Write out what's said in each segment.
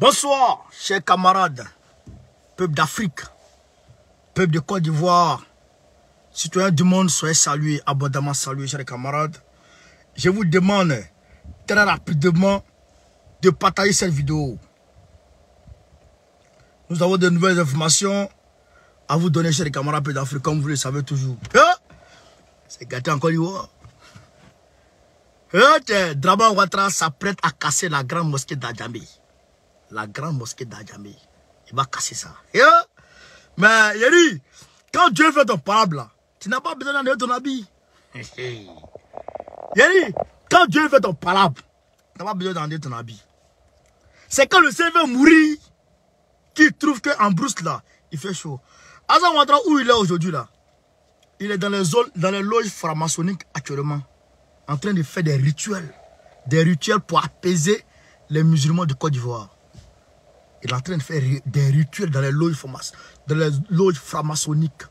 Bonsoir, chers camarades, peuple d'Afrique, peuple de Côte d'Ivoire, citoyens du monde, soyez salués, abondamment salués, chers camarades. Je vous demande très rapidement de partager cette vidéo. Nous avons de nouvelles informations à vous donner, chers camarades, peuple d'Afrique, comme vous le savez toujours. C'est gâté en Côte d'Ivoire. Dramane Ouattara s'apprête à casser la grande mosquée d'Adjamé. La grande mosquée d'Adjamé. Il va casser ça. Mais Yeri, quand Dieu fait ton parable là, tu n'as pas besoin d'enlever ton habit. Yeri, quand Dieu fait ton parable, tu n'as pas besoin d'enlever ton habit. C'est quand le Seigneur mourit qu'il trouve qu'en brousse là, il fait chaud. Dramane Ouattara, où il est aujourd'hui là? Il est dans les zones, dans les loges franc-maçonniques actuellement, en train de faire des rituels pour apaiser les musulmans de Côte d'Ivoire. Il est en train de faire des rituels dans les loges franc-maçonniques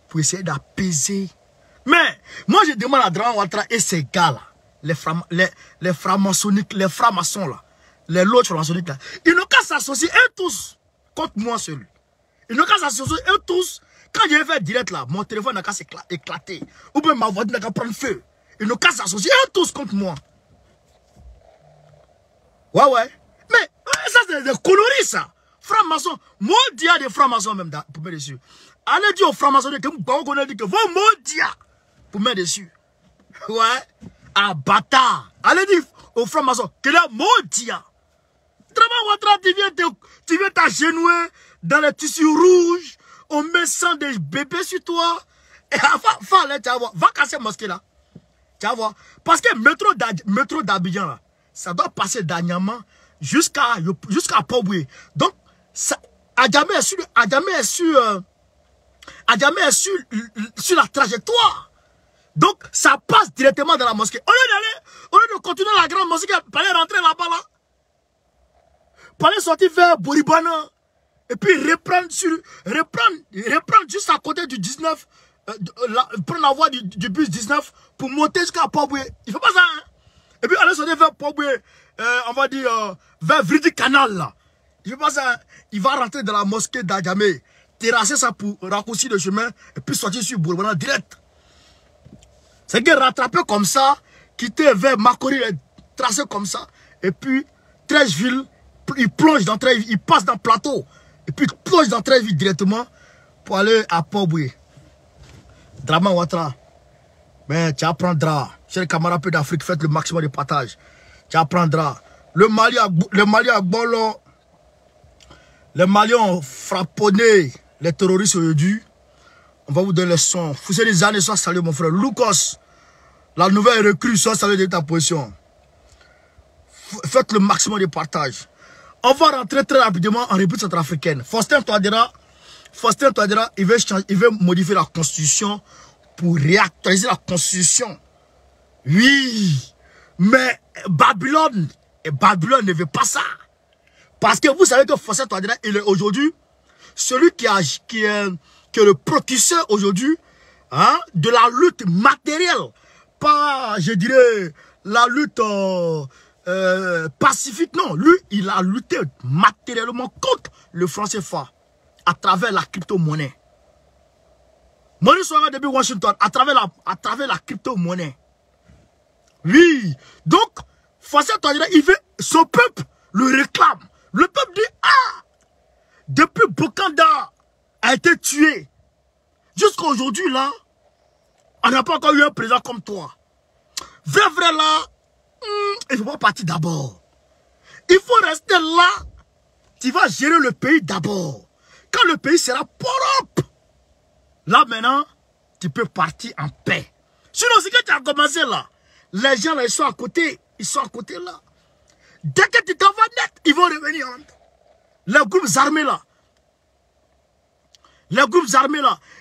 pour essayer d'apaiser. Mais moi je demande à Dramane Ouattara et ces gars là, les franc-maçonniques, les francs-maçons là, les loges franc-maçonniques là, ils n'ont qu'à s'associer eux tous contre moi seul. Ils n'ont qu'à s'associer eux tous. Quand je vais faire direct là, mon téléphone n'a qu'à s'éclater. Ou bien ma voiture n'a qu'à prendre feu. Ils n'ont qu'à s'associer eux tous contre moi. Ouais. Mais ça c'est des conneries ça. Francs-maçons, maudit des francs-maçons même pour mettre dessus. Allez dire aux francs-maçons que vous connaissez que vous maudit pour mettre dessus. Ouais. Ah bâtard. Allez dire aux francs-maçons que là maudit. Dramane Ouattara, tu viens t'agenouiller dans les tissus rouges. On met sang des bébés sur toi. Et va casser la mosquée là. Tu vas voir. Parce que métro d'Abidjan là, ça doit passer d'Anyama jusqu'à Port-Boué. Donc, Adjamé est sur la trajectoire. Donc, ça passe directement dans la mosquée. Au lieu de continuer la grande mosquée, il fallait rentrer là-bas là. Il fallait sortir vers Boribana. Et puis reprendre juste à côté du 19, prendre la voie du bus 19 pour monter jusqu'à Port-Boué. Il ne faut pas ça, hein? Et puis aller sortir vers Port-Boué, on va dire, vers Vridi Canal, là. Il ne faut pas ça, hein? Il va rentrer dans la mosquée d'Adjamé, terrasser ça pour raccourcir le chemin, et puis sortir sur Bourbana direct. C'est qu'il rattraper comme ça, quitter vers Makori, tracer comme ça, et puis 13 villes, il plonge dans 13 villes, il passe dans le plateau. Et puis il plonge dans très vite directement pour aller à Port-Boué. Dramane Ouattara. Mais tu apprendras. Chers camarades d'Afrique, faites le maximum de partage. Tu apprendras. Le Mali à Bolo. Les Maliens ont frapponné les terroristes aujourd'hui. On va vous donner les sons. Foussez les années, soit salut mon frère. Lucas, la nouvelle recrue, soit salut de ta position. Faites le maximum de partage. On va rentrer très rapidement en République centrafricaine. Faustin Touadéra, il veut modifier la constitution pour réactualiser la constitution. Oui, mais Babylone ne veut pas ça. Parce que vous savez que Faustin Touadéra, il est aujourd'hui celui qui est le précurseur aujourd'hui, hein, de la lutte matérielle. Pas, je dirais, la lutte pacifique, non. Lui, il a lutté matériellement contre le franc CFA à travers la crypto-monnaie. Maurice Ouattara depuis Washington, à travers la crypto-monnaie. Oui. Donc, Faustin Touadéra, il veut, son peuple le réclame. Le peuple dit, ah, depuis Bokanda a été tué, jusqu'à aujourd'hui là, on n'a pas encore eu un président comme toi. Vrai là, il ne faut pas partir d'abord. Il faut rester là. Tu vas gérer le pays d'abord. Quand le pays sera propre, là maintenant, tu peux partir en paix. Sinon, c'est que tu as commencé là. Les gens là, ils sont à côté. Ils sont à côté là. Dès que tu t'en vas net, ils vont revenir. Les groupes armés là.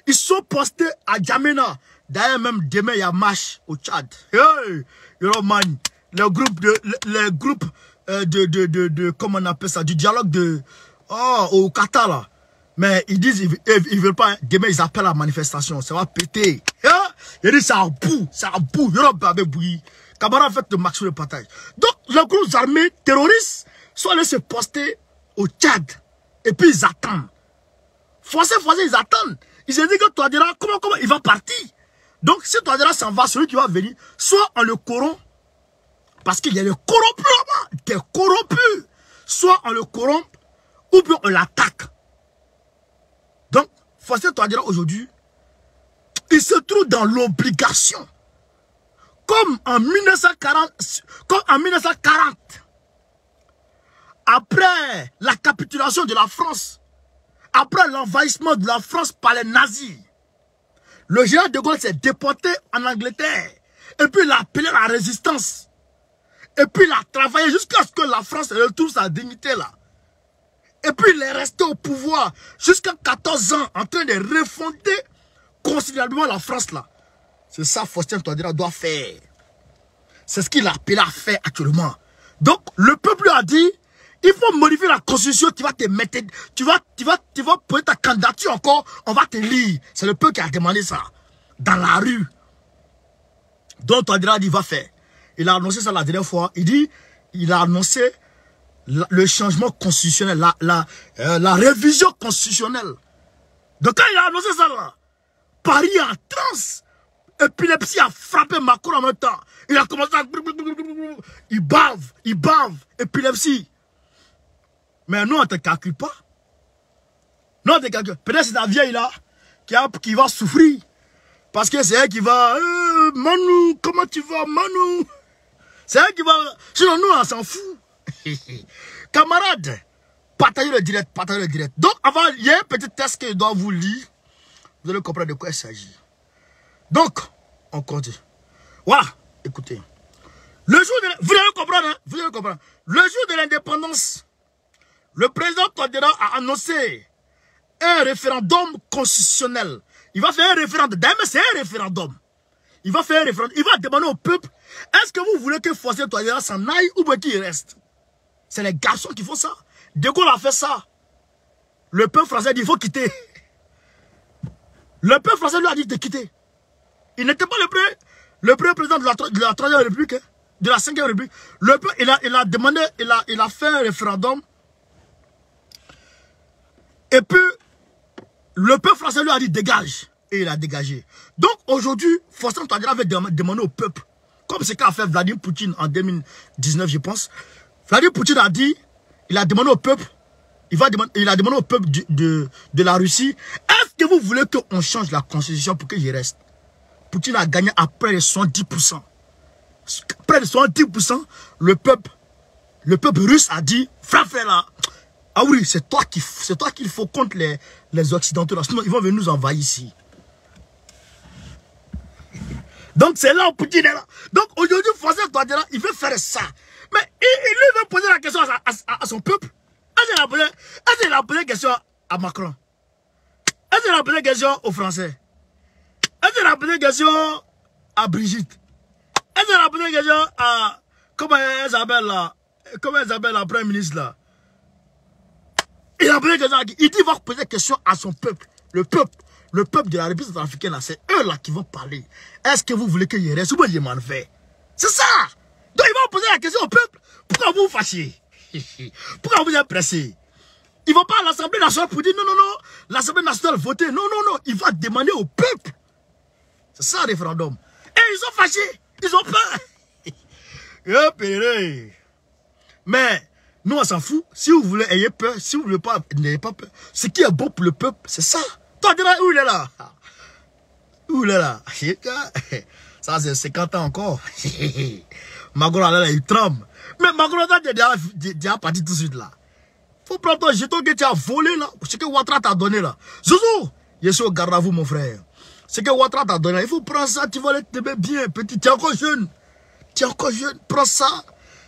Ils sont postés à Djamena. D'ailleurs, même demain, il y a marche au Tchad. Hey, man. Les groupes comment on appelle ça, du dialogue au Qatar là. Mais ils disent, ils veulent pas, demain ils appellent à la manifestation, ça va péter. Ils disent, ça a bout, il y aura babé bouilli. Camarade, faites le maximum de partage. Donc, les groupes armés terroristes sont allés se poster au Tchad. Et puis ils attendent. Forcés, ils attendent. Ils se disent que Touadéra, comment il va partir. Donc si Touadéra s'en va, celui qui va venir, soit on le corrompt, parce qu'il y a des corrompus là-bas, des corrompus. Soit on le corrompt, ou bien on l'attaque. Donc, Faustin Touadéra aujourd'hui, il se trouve dans l'obligation. Comme en 1940, après la capitulation de la France, après l'envahissement de la France par les nazis, le général de Gaulle s'est déporté en Angleterre. Et puis il a appelé la résistance. Et puis il a travaillé jusqu'à ce que la France retrouve sa dignité là. Et puis il est resté au pouvoir jusqu'à 14 ans en train de refonder considérablement la France là. C'est ça Faustin Touadéra doit faire. C'est ce qu'il a appelé à faire actuellement. Donc le peuple a dit, il faut modifier la constitution, tu vas te mettre, tu vas poser ta candidature encore, on va te lire. C'est le peuple qui a demandé ça. Dans la rue. Donc Touadéra dit, il va faire. Il a annoncé ça la dernière fois. Il dit, il a annoncé le changement constitutionnel, la révision constitutionnelle. Donc quand il a annoncé ça là, Paris en transe, épilepsie a frappé Macron en même temps. Il a commencé à... Il bave, épilepsie. Mais nous on ne te calcule pas. Non, on te calcule. Peut-être c'est la vieille là qui va souffrir. Parce que c'est elle qui va... Manu, comment tu vas Manu? C'est elle qui va... Sinon nous on s'en fout. Camarades, partagez le direct, Donc, avant, il y a un petit test que je dois vous lire. Vous allez comprendre de quoi il s'agit. Donc, on continue. Voilà, écoutez. Le jour de... Vous allez comprendre, hein? Vous allez comprendre. Le jour de l'indépendance, le président Touadéra a annoncé un référendum constitutionnel. Il va faire un référendum. D'ailleurs, c'est un référendum. Il va faire un référendum. Il va demander au peuple, est-ce que vous voulez que Faustin Touadéra s'en aille ou bien qu'il reste? C'est les garçons qui font ça. De Gaulle a fait ça. Le peuple français dit il faut quitter. Le peuple français lui a dit de quitter. Il n'était pas le premier président de la 3e République, hein, de la 5e République. Le peuple, il a demandé, il a fait un référendum. Et puis, le peuple français lui a dit dégage. Et il a dégagé. Donc aujourd'hui, Faustin Touadéra avait demandé au peuple, comme ce qu'a fait Vladimir Poutine en 2019, je pense. Vladimir Poutine a dit, il a demandé au peuple, il a demandé au peuple de la Russie, est-ce que vous voulez qu'on change la constitution pour que j'y reste? Poutine a gagné à près de 70%. Près de 70%, le peuple russe a dit, frère là, ah oui, c'est toi qu'il faut contre les Occidentaux là, sinon ils vont venir nous envahir ici. Donc c'est là où Poutine est là. Donc aujourd'hui, Faustin Touadéra, il veut faire ça. Mais il veut poser la question à son peuple. Est-ce qu'il a posé la question à Macron? Est-ce qu'il a posé la question aux Français? Est-ce qu'il a posé la question à Brigitte? Est-ce qu'il a posé la question à... Comment elle s'appelle là? Comment elle s'appelle la Première ministre là? Il a posé la question à qui? Il dit qu'il va poser la question à son peuple. Le peuple de la République centrafricaine, c'est eux là qui vont parler. Est-ce que vous voulez qu'il y reste ou bien je m'en vais? C'est ça! Donc il va poser la question au peuple. Pourquoi vous vous fâchez? Pourquoi vous êtes pressé? Il ne va pas à l'Assemblée nationale pour dire non, l'Assemblée nationale voter. Non. Il va demander au peuple. C'est ça le référendum. Et ils sont fâchés. Ils ont peur. Mais nous on s'en fout. Si vous voulez, ayez peur. Si vous ne voulez pas, n'ayez pas peur. Ce qui est bon pour le peuple, c'est ça. Toi, où il est là? Où il est là? Ça c'est 50 ans encore. Macron là, il tremble. Mais Macron est déjà parti tout de suite là. Faut prendre ton jeton que tu as volé là. Ce que Ouattara t'a donné là. Zouzou, je suis au garde à vous mon frère. Ce que Ouattara t'a donné là, il faut prendre ça, tu vas t'aimer bien petit. Tu es encore jeune. Prends ça.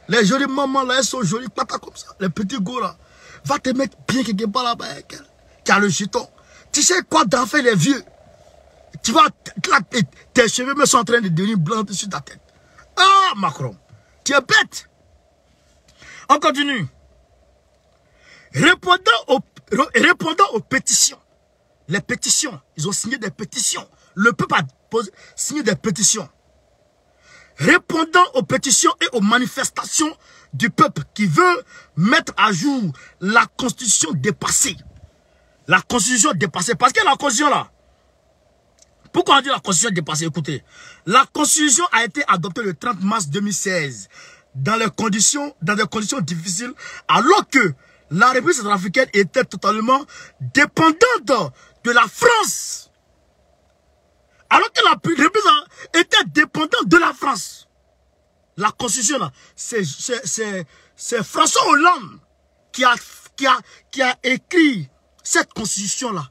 Les jolies mamans là, elles sont jolies, pata comme ça. Les petits gars là. Va te mettre bien quelque part là-bas. Tu as le jeton. Tu sais quoi d'en faire les vieux? Tu vas, tes cheveux me sont en train de devenir blancs dessus ta tête. Ah, Macron, tu es bête. On continue. Répondant aux pétitions. Les pétitions, ils ont signé des pétitions. Le peuple a signé des pétitions. Répondant aux pétitions et aux manifestations du peuple qui veut mettre à jour la constitution dépassée. La constitution dépassée. Parce que la constitution là, pourquoi on dit la constitution dépassée? Écoutez, la constitution a été adoptée le 30 mars 2016 dans des conditions difficiles, alors que la République centrafricaine était totalement dépendante de la France. Alors que la République était dépendante de la France. La constitution là, c'est François Hollande qui a écrit cette constitution là.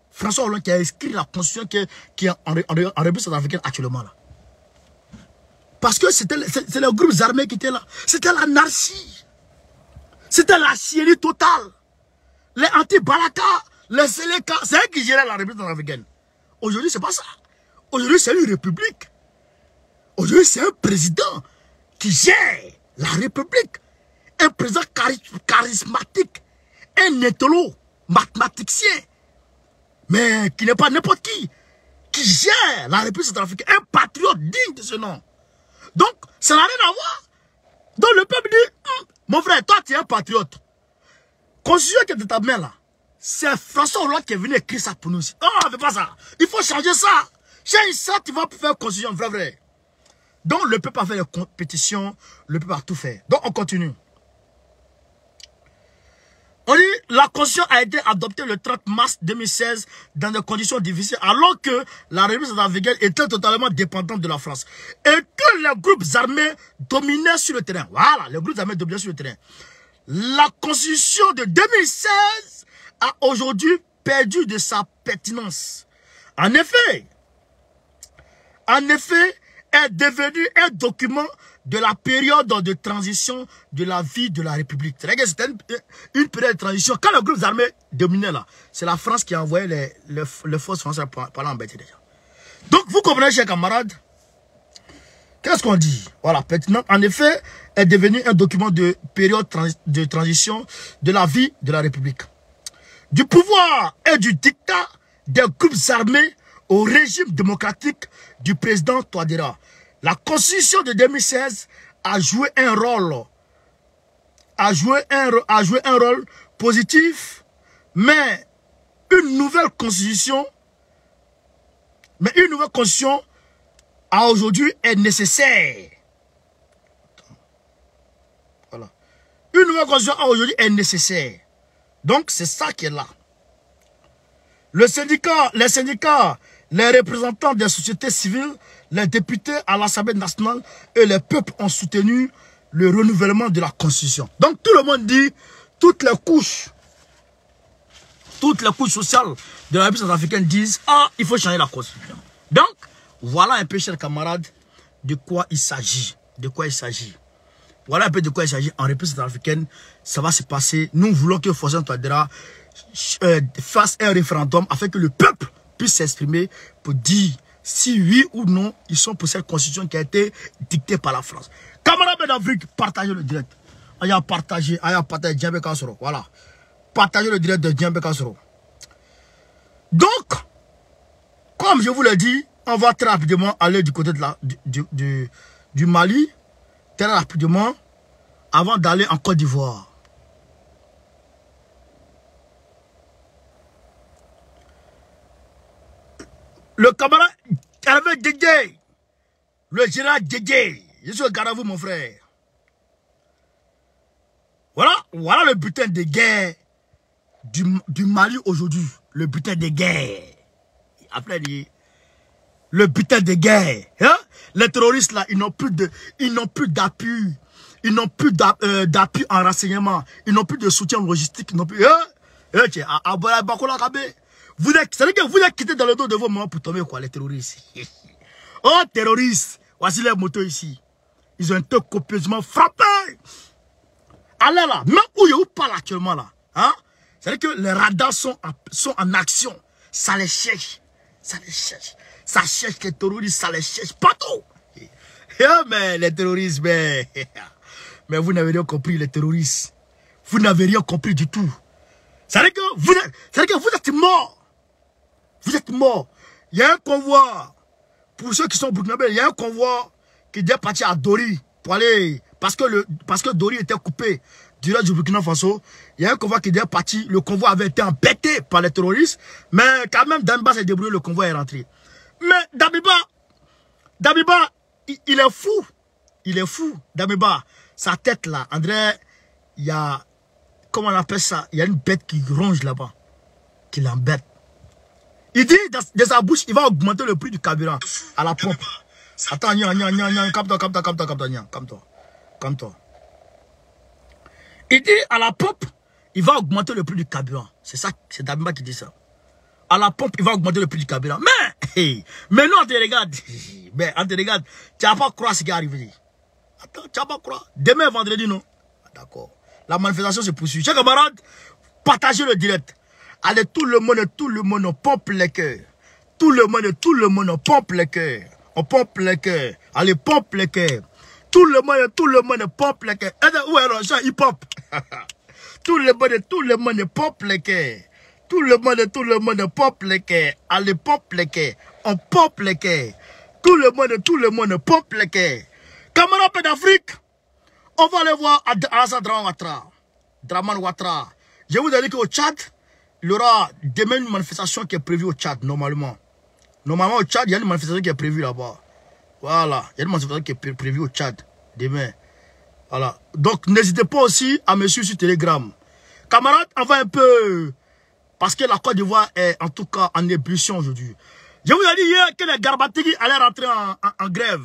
François Hollande qui a écrit la constitution qui est en République centrafricaine actuellement là. Parce que c'est les groupes armés qui étaient là. C'était l'anarchie. C'était la chiennerie totale. Les anti-Balaka, les Seleka, c'est eux qui géraient la République centrafricaine. Aujourd'hui, c'est pas ça. Aujourd'hui, c'est une république. Aujourd'hui, c'est un président qui gère la République. Un président charismatique. Un intello, mathématicien. Mais qui n'est pas n'importe qui gère la République centrafricaine. Un patriote digne de ce nom. Donc, ça n'a rien à voir. Donc, le peuple dit, mon frère, toi, tu es un patriote. Constitution qui est de ta main là, c'est François Hollande qui est venu écrire ça pour nous. Non, on ne fait pas ça. Il faut changer ça. Change ça, tu vas faire constitution, vrai. Donc, le peuple a fait les compétitions, le peuple a tout fait. Donc, on continue. On dit, la constitution a été adoptée le 30 mars 2016 dans des conditions difficiles, alors que la République centrafricaine était totalement dépendante de la France. Et que les groupes armés dominaient sur le terrain. Voilà, les groupes armés dominaient sur le terrain. La constitution de 2016 a aujourd'hui perdu de sa pertinence. En effet, est devenu un document de la période de transition de la vie de la République. C'est-à-dire que c'était une période de transition. Quand les groupes armés dominaient là, c'est la France qui a envoyé les forces françaises pour l'embêter déjà. Donc, vous comprenez, chers camarades, qu'est-ce qu'on dit? Voilà, pertinent. En effet, est devenu un document de période de transition de la vie de la République. Du pouvoir et du dictat des groupes armés au régime démocratique du président Touadéra. La constitution de 2016 a joué un rôle positif, mais une nouvelle constitution à aujourd'hui est nécessaire. Voilà. Une nouvelle constitution à aujourd'hui est nécessaire. Donc c'est ça qui est là. Les syndicats, les représentants des sociétés civiles, les députés à l'Assemblée nationale et les peuples ont soutenu le renouvellement de la Constitution. Donc tout le monde dit, toutes les couches sociales de la République centrafricaine disent, ah, il faut changer la Constitution. Donc, voilà un peu, chers camarades, de quoi il s'agit. Voilà un peu de quoi il s'agit en République centrafricaine. Ça va se passer. Nous voulons que Faustin Touadéra fasse un référendum afin que le peuple puisse s'exprimer pour dire si oui ou non ils sont pour cette constitution qui a été dictée par la France. Camarades d'Afrique, partagez le direct. Aya partagez Djembe Kassoro. Voilà. Partagez le direct de Djembe Kassoro. Donc, comme je vous l'ai dit, on va très rapidement aller du côté de du Mali, très rapidement, avant d'aller en Côte d'Ivoire. Le camarade Hervé Dédé, le général Dédé, je suis au garde à vous, mon frère. Voilà le butin de guerre du Mali aujourd'hui. Le butin de guerre. Après, le butin de guerre. Hein? Les terroristes là, ils n'ont plus d'appui. Ils n'ont plus d'appui en renseignement. Ils n'ont plus de soutien logistique. Ils n'ont plus. C'est-à-dire que vous êtes quitté dans le dos de vos mamans pour tomber quoi, les terroristes. Oh, terroristes, voici les motos ici. Ils ont été copieusement frappés. Allez là, même où ils parlent actuellement là. Hein? C'est-à-dire que les radars sont en action. Ça les cherche. Ça cherche les terroristes, ça les cherche partout. Mais les terroristes, mais vous n'avez rien compris, les terroristes. Vous n'avez rien compris du tout. C'est-à-dire que vous êtes morts. Vous êtes morts. Il y a un convoi. Pour ceux qui sont burkinabés, il y a un convoi qui doit partir à Dori pour aller parce que Dori était coupé du reste du Burkina Faso. Il y a un convoi qui était parti. Le convoi avait été embêté par les terroristes. Mais quand même, Damiba s'est débrouillé, le convoi est rentré. Mais Damiba, il est fou. Il est fou. Damiba, sa tête là, André, il y a, comment on appelle ça? Il y a une bête qui ronge là-bas, qui l'embête. Il dit de sa bouche, il va augmenter le prix du carburant à la pompe. Attends, calme-toi. Il dit à la pompe, il va augmenter le prix du carburant. C'est ça, c'est Damiba qui dit ça. À la pompe, il va augmenter le prix du carburant. Mais non, on te regarde. Mais on te regarde. Tu vas pas croire ce qui est arrivé. Attends, tu vas pas croire. Demain, vendredi, non? D'accord. La manifestation se poursuit. Chers camarades, partagez le direct. Allez, tout le monde, on pompe les cœurs. Tout le monde, on pompe les cœurs. On pompe les cœurs. Allez, pompe les cœurs. Tout le monde pompe les cœurs. Où est l'argent? Il pompe. Tout le monde pompe les cœurs. Tout le monde pompe les cœurs. Allez, pompe les cœurs. On pompe les cœurs. Tout le monde pompe les cœurs. Camarades d'Afrique, on va aller voir Alassane Dramane Ouattara. Je vous ai dit qu'au Tchad, il y aura demain une manifestation qui est prévue au Tchad, normalement. Normalement, au Tchad, il y a une manifestation qui est prévue là-bas. Voilà, il y a une manifestation qui est prévue au Tchad, demain. Voilà. Donc, n'hésitez pas aussi à me suivre sur Telegram. Camarades, on va un peu... Parce que la Côte d'Ivoire est en tout cas en ébullition aujourd'hui. Je vous ai dit hier que les Garbatigi allaient rentrer en grève.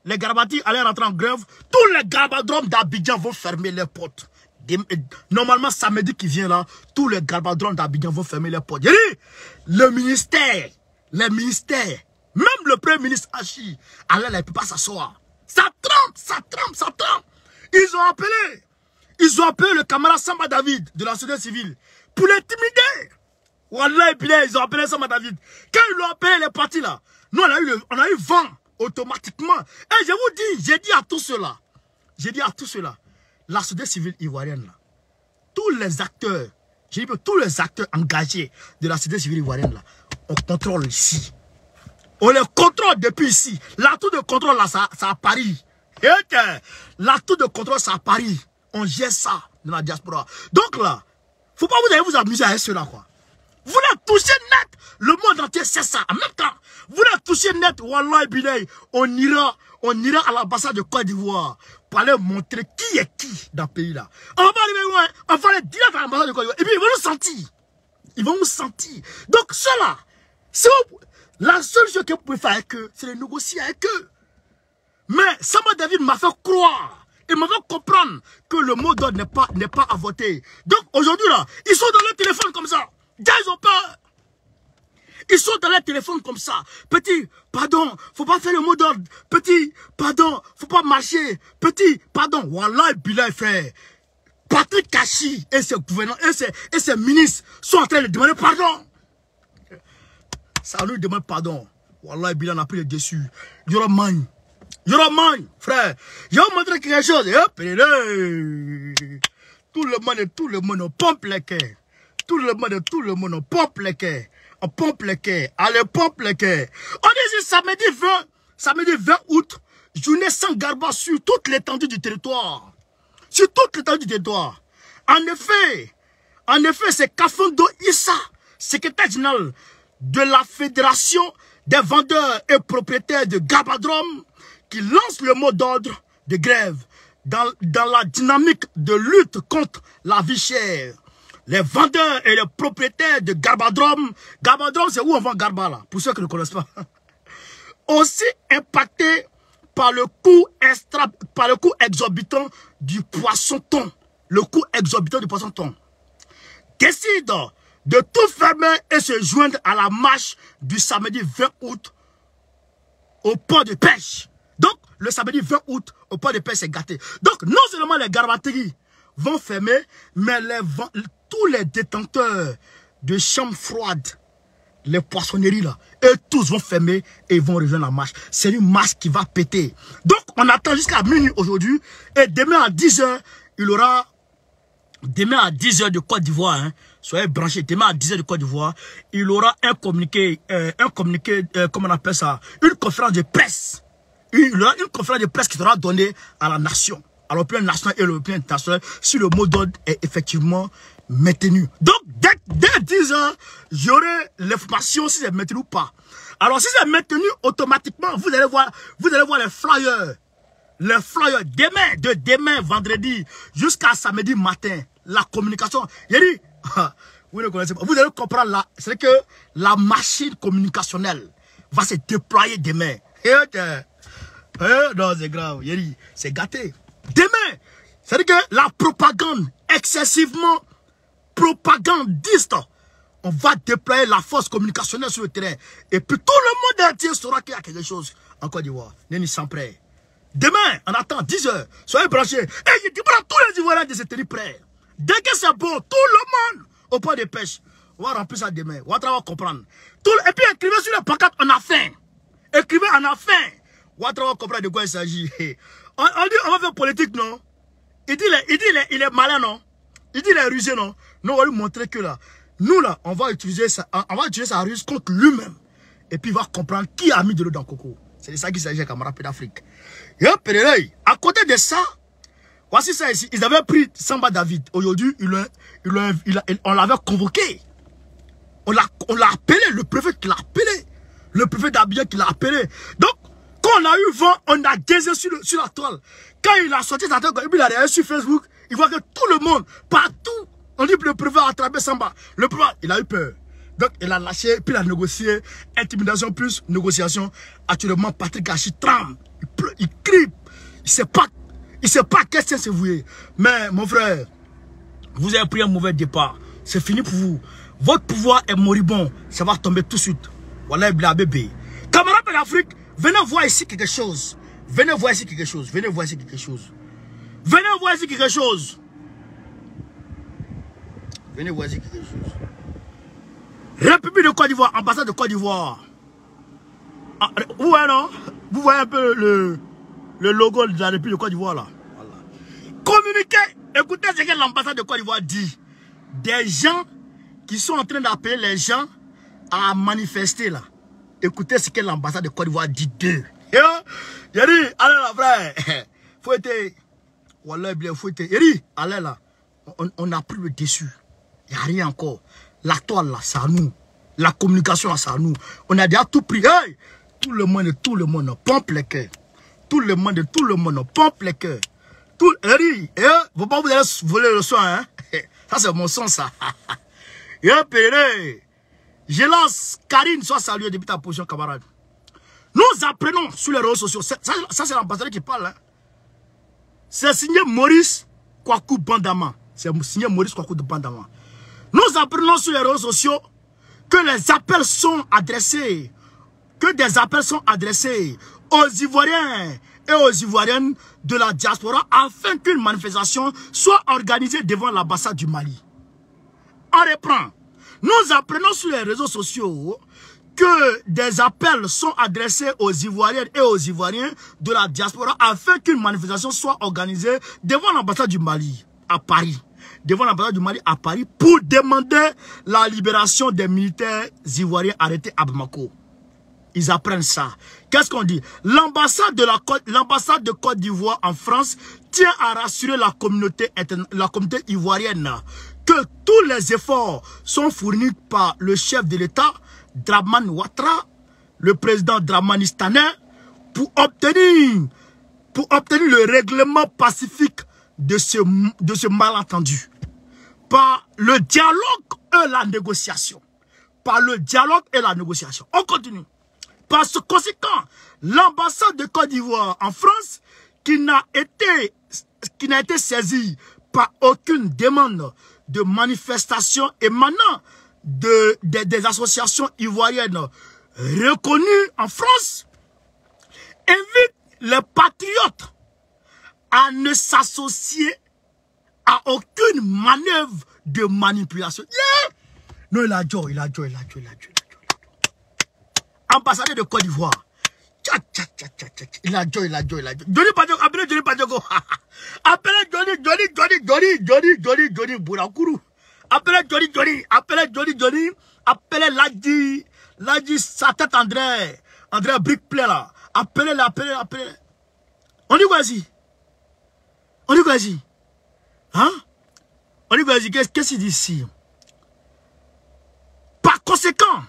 Les Garbatigi allaient rentrer en grève. Tous les garbadromes d'Abidjan vont fermer les portes. Normalement, samedi qui vient là, tous les garbadromes d'Abidjan vont fermer les portes. Le ministère, les ministères, même le premier ministre Hachi, alors il ne peut pas s'asseoir. Ça trempe. Ils ont appelé le camarade Samba David de la société civile pour l'intimider. Wallah, ils ont appelé Samba David. Quand ils l'ont appelé, les partis là, nous on a eu vent automatiquement. Et je vous dis, j'ai dit à tous ceux-là, la société civile ivoirienne là, tous les acteurs engagés de la société civile ivoirienne là, on contrôle ici. On les contrôle depuis ici. L'atout de contrôle là, ça à Paris. L'atout de contrôle, ça à Paris. On gère ça dans la diaspora. Donc là, faut pas vous amuser à cela quoi. Vous les touchez net, le monde entier sait ça. En même temps, vous les touchez net, wallah bilay, on ira à l'ambassade de Côte d'Ivoire pour aller montrer qui est qui dans le pays là. On va pas arriver loin, on va aller direct à l'ambassade de Côte d'Ivoire. Et puis ils vont nous sentir. Donc cela, la seule chose que vous pouvez faire avec eux, c'est de négocier avec eux. Mais Samba David m'a fait croire. Il m'a fait comprendre que le mot d'ordre n'est pas à voter. Donc aujourd'hui là, ils sont dans leur téléphone comme ça. Ils ont peur. Ils sont dans leur téléphone comme ça. Petit, pardon, faut pas faire le mot d'ordre. Petit, pardon, faut pas marcher. Petit, pardon. Wallah, bilay frère. Patrick Kachi et ses gouvernants et ses ministres sont en train de demander pardon. Ça lui demande pardon. Wallah, bilay on a pris le dessus. Yoroman, frère. Je vais vous montrer quelque chose. Tout le monde pompe les cœurs. Tout le monde, on pompe les cœurs. On pompe les cœurs. Allez, pompe les cœurs. On est ici samedi 20 août, journée sans garba sur toute l'étendue du territoire. Sur toute l'étendue du territoire. En effet, c'est Kafondo Issa, secrétaire général de la Fédération des vendeurs et propriétaires de Garbadrome, qui lance le mot d'ordre de grève dans la dynamique de lutte contre la vie chère. Les vendeurs et les propriétaires de Garbadrome, c'est où on vend Garba là, pour ceux qui ne connaissent pas, aussi impactés par le coût exorbitant du poisson-thon. Le coût exorbitant du poisson-thon. Décident de tout fermer et se joindre à la marche du samedi 20 août au port de pêche. Donc, le samedi 20 août, au port de pêche, c'est gâté. Donc, non seulement les garbateries vont fermer, mais tous les détenteurs de chambres froides, les poissonneries là, eux tous vont fermer et ils vont rejoindre la marche. C'est une marche qui va péter. Donc, on attend jusqu'à minuit aujourd'hui. Et demain à 10h, il y aura... Demain à 10h de Côte d'Ivoire, hein, soyez branchés, demain à 10h de Côte d'Ivoire, il y aura un communiqué, comment on appelle ça, une conférence de presse. Il y aura une conférence de presse qui sera donnée à la nation. à l'opinion nationale et l'opinion internationale si le mot d'ordre est effectivement maintenu. Donc, dès 10 ans, j'aurai l'information si c'est maintenu ou pas. Alors, si c'est maintenu, automatiquement, vous allez voir les flyers. Les flyers, de demain, vendredi, jusqu'à samedi matin, la communication. Il dit, vous ne connaissez pas, vous allez comprendre là, c'est que la machine communicationnelle va se déployer demain. Non, c'est grave, c'est gâté. Demain, c'est-à-dire que la propagande, excessivement propagandiste, on va déployer la force communicationnelle sur le terrain. Et puis tout le monde entier saura qu'il y a quelque chose en Côte d'Ivoire. N'est-ce pas prêt? Demain, on attend 10 heures. Soyez branchés. Et je dis pour tous les Ivoiriens de se tenir prêts. Dès que c'est bon, tout le monde au point de pêche. On va remplir ça demain. On va comprendre. Et puis écrivez sur les pancartes, on a faim. Écrivez, on a faim. On va comprendre de quoi il s'agit. On dit, on va faire politique, non? Il dit, il est malin, non? Il dit, il est rusé, non? Nous, on va lui montrer que là, nous, là, on va utiliser sa ruse contre lui-même. Et puis, il va comprendre qui a mis de l'eau dans le coco. C'est de ça qu'il s'agit, camarade d'Afrique. Et à côté de ça, voici ça ici. Ils avaient pris Samba David. Aujourd'hui, on l'avait convoqué. On l'a appelé, le préfet qui l'a appelé. Le préfet d'Abidjan qui l'a appelé. Donc, quand on a eu vent, on a gazé sur la toile. Quand il a sorti sa tête, il a regardé sur Facebook, il voit que tout le monde, partout, on dit que le préfet a attrapé Samba. Le préfet, il a eu peur. Donc, il a lâché, puis il a négocié. Intimidation plus négociation. Actuellement, Patrick Hachi tremble. Il pleure, il crie. Il ne sait pas qu'est-ce que c'est voué. Mais, mon frère, vous avez pris un mauvais départ. C'est fini pour vous. Votre pouvoir est moribond. Ça va tomber tout de suite. Voilà, bébé. Camarades de l'Afrique, venez voir ici quelque chose. Venez voir ici quelque chose. Venez voir ici quelque chose. Venez voir ici quelque chose. Venez voir ici quelque chose. République de Côte d'Ivoire, ambassade de Côte d'Ivoire. Ah, vous voyez, non? Vous voyez un peu le logo de la République de Côte d'Ivoire, là. Voilà. Communiquez. Écoutez ce que l'ambassade de Côte d'Ivoire dit. Des gens qui sont en train d'appeler les gens à manifester, là. Écoutez ce que l'ambassade de Côte d'Ivoire dit d'eux. Il a dit, allez là, frère. Faut être. Voilà, bien, faut être. Il a dit, allez là. On a pris le dessus. Il n'y a rien encore. La toile là, c'est à nous. La communication là, c'est à nous. On a déjà tout pris. Hey! Tout le monde pompe les cœurs. Tout le monde pompe les cœurs. Tout, faut pas vous allez voler le soin, hein? Ça, c'est mon son, ça. Je lance Karine, sois salué depuis ta position, camarade. Nous apprenons sur les réseaux sociaux. Ça c'est l'ambassadeur qui parle, hein? C'est signé Maurice Kwaku Bandama. C'est signé Maurice Kwaku Bandama. Nous apprenons sur les réseaux sociaux que les appels sont adressés, aux Ivoiriens et aux Ivoiriennes de la diaspora afin qu'une manifestation soit organisée devant l'ambassade du Mali. On reprend. Nous apprenons sur les réseaux sociaux que des appels sont adressés aux Ivoiriennes et aux Ivoiriens de la diaspora afin qu'une manifestation soit organisée devant l'ambassade du Mali à Paris. Devant l'ambassade du Mali à Paris pour demander la libération des militaires ivoiriens arrêtés à Bamako. Ils apprennent ça. Qu'est-ce qu'on dit? L'ambassade de Côte d'Ivoire en France tient à rassurer la communauté ivoirienne que tous les efforts sont fournis par le chef de l'État, Dramane Ouattara, le président Dramane Stané, pour obtenir le règlement pacifique de ce malentendu. Par le dialogue et la négociation. Par le dialogue et la négociation. On continue. Par ce conséquent, l'ambassade de Côte d'Ivoire en France, qui n'a été saisie par aucune demande de manifestation émanant des associations ivoiriennes reconnues en France, invite les patriotes à ne s'associer à aucune manœuvre de manipulation. Yeah! Non, il a joué. Ambassadeur de Côte d'Ivoire. Il a joué. Johnny Padjogo, appelez Johnny Padjogo. Appelez Johnny Bourakuru. Appelez Johnny. Appelez Ladji, sa tête André Brickplay là. Appelez. On dit quoi ici? On dit quoi ici? Hein? On dit quoi ici? Qu'est-ce qu'il dit ici? Par conséquent,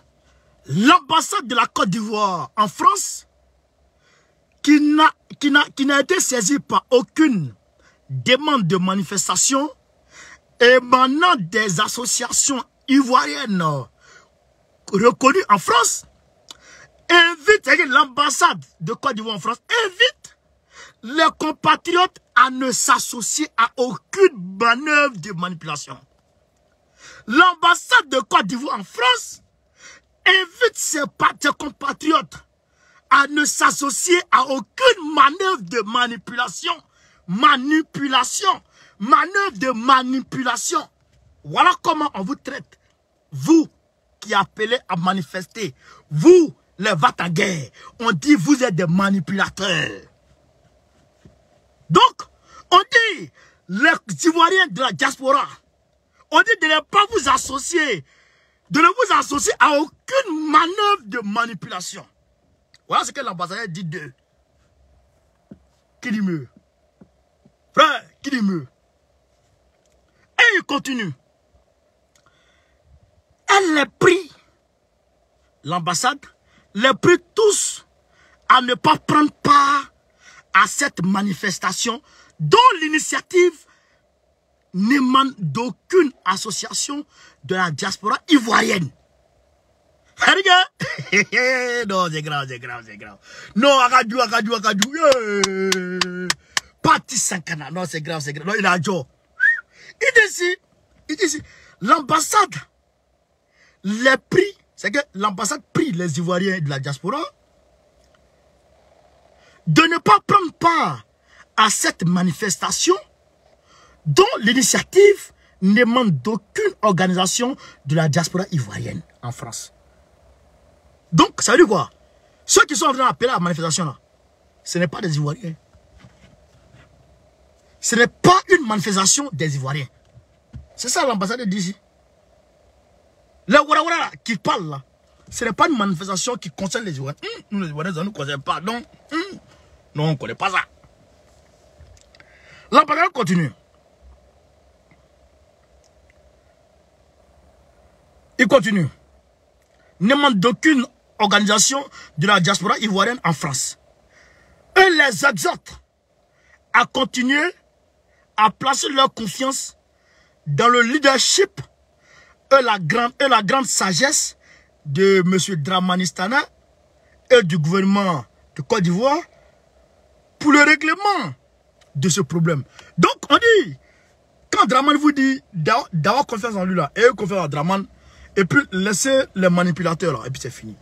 l'ambassade de la Côte d'Ivoire en France, qui n'a été saisie par aucune demande de manifestation émanant des associations ivoiriennes reconnues en France, invite l'ambassade de Côte d'Ivoire en France, invite les compatriotes à ne s'associer à aucune manœuvre de manipulation. L'ambassade de Côte d'Ivoire en France invite ses compatriotes à ne s'associer à aucune manœuvre de manipulation. Manœuvre de manipulation. Voilà comment on vous traite. Vous qui appelez à manifester. Vous, les va-t-en-guerre. On dit vous êtes des manipulateurs. Donc, on dit les Ivoiriens de la diaspora. On dit de ne pas vous associer. De ne vous associer à aucune manœuvre de manipulation. Voilà ce que l'ambassadeur dit d'eux. Qui dit mieux? Frère, qui dit mieux? Et il continue. Elle les prie, l'ambassade, les prie tous à ne pas prendre part à cette manifestation dont l'initiative n'émane d'aucune association de la diaspora ivoirienne. Non, c'est grave, c'est grave, c'est grave. Non, Akadou. Parti Sankana. Non, c'est grave, c'est grave. Non, il a Joe. Il dit ici, l'ambassade les prie, c'est que l'ambassade prie les Ivoiriens de la diaspora de ne pas prendre part à cette manifestation dont l'initiative n'émane d'aucune organisation de la diaspora ivoirienne en France. Donc, ça veut dire quoi? Ceux qui sont en train d'appeler à la manifestation là, ce n'est pas des Ivoiriens. Ce n'est pas une manifestation des Ivoiriens. C'est ça l'ambassade dit ici. Les Ouarawara qui parlent là, ce n'est pas une manifestation qui concerne les Ivoiriens. Nous les Ivoiriens, ça ne nous concerne pas. Non, non, on ne connaît pas ça. L'ambassadeur continue. Il continue. N'émane d'aucune organisation de la diaspora ivoirienne en France. Et les exhorte à continuer à placer leur confiance dans le leadership et la grande sagesse de M. Dramani Tana et du gouvernement de Côte d'Ivoire pour le règlement de ce problème. Donc on dit, quand Dramani vous dit d'avoir confiance en lui là, et confiance en Dramani, et puis laisser les manipulateurs là, et puis c'est fini.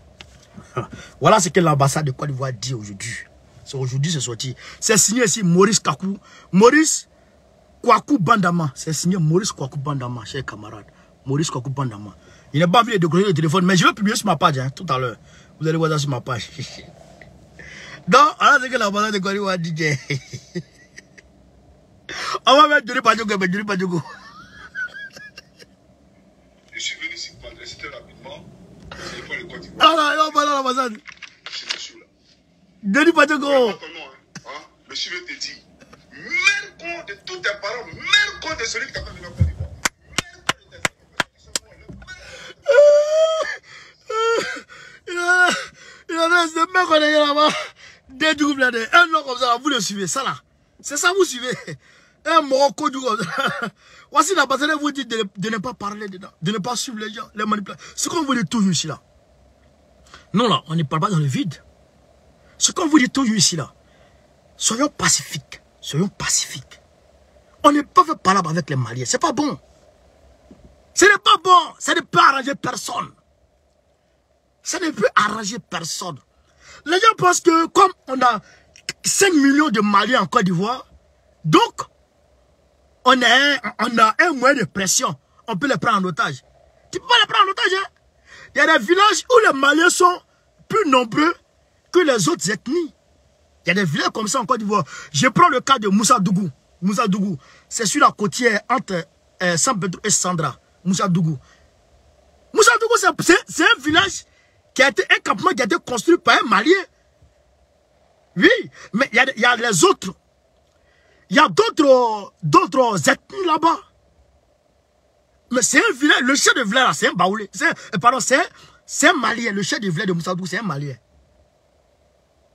Voilà ce que l'ambassade de Côte d'Ivoire dit aujourd'hui. C'est aujourd'hui, c'est sorti. C'est signé ici Maurice Kakou. Maurice Kwaku Bandama. C'est signé Maurice Kwaku Bandama, chers camarades. Maurice Kwaku Bandama. Il n'est pas venu de décrocher le téléphone, mais je vais publier sur ma page, hein, tout à l'heure. Vous allez voir ça sur ma page. Donc, voilà ce que l'ambassade de Côte d'Ivoire dit. On va mettre Johnny Padjogo, mais Johnny Padjogo. Je suis venu ici pour adresser rapidement. C'est pas le Côte d'Ivoire. Ah non, voilà l'ambassade. C'est monsieur là. Johnny Padjogo. Monsieur veut te dire, même compte de tous tes parents, même compte de celui qui t'a fait venir en Côte d'Ivoire. Il a resté même qu'on est là-bas. Des groupes là, un nom comme ça, vous le suivez, ça là. C'est ça, vous suivez. Un Morocco du comme ça. Voici l'ambassadeur vous dit de ne pas parler dedans, de ne pas suivre les gens, les manipulateurs. Ce qu'on vous dit toujours ici là. Non là, on ne parle pas dans le vide. Ce qu'on vous dit toujours ici là. Soyons pacifiques. Soyons pacifiques. On n'est pas fait parler avec les Maliens. C'est pas bon. Ce n'est pas bon. Ça ne peut arranger personne. Ça ne peut arranger personne. Les gens pensent que comme on a 5 millions de Maliens en Côte d'Ivoire, donc on a un moyen de pression. On peut les prendre en otage. Tu peux pas les prendre en otage. Hein? Il y a des villages où les Maliens sont plus nombreux que les autres ethnies. Il y a des villages comme ça en Côte d'Ivoire. Je prends le cas de Moussa Dougou. Moussa Dougou, c'est sur la côtière entre San Pedro et Sandra. Moussa Dougou. Moussa Dougou, c'est un village qui a été un campement qui a été construit par un Malien. Oui, mais il y a les autres. Il y a d'autres ethnies là-bas. Mais c'est un village, le chef de village là, c'est un baoulé. Pardon, c'est un Malien. Le chef de village de Moussadougou, c'est un Malien.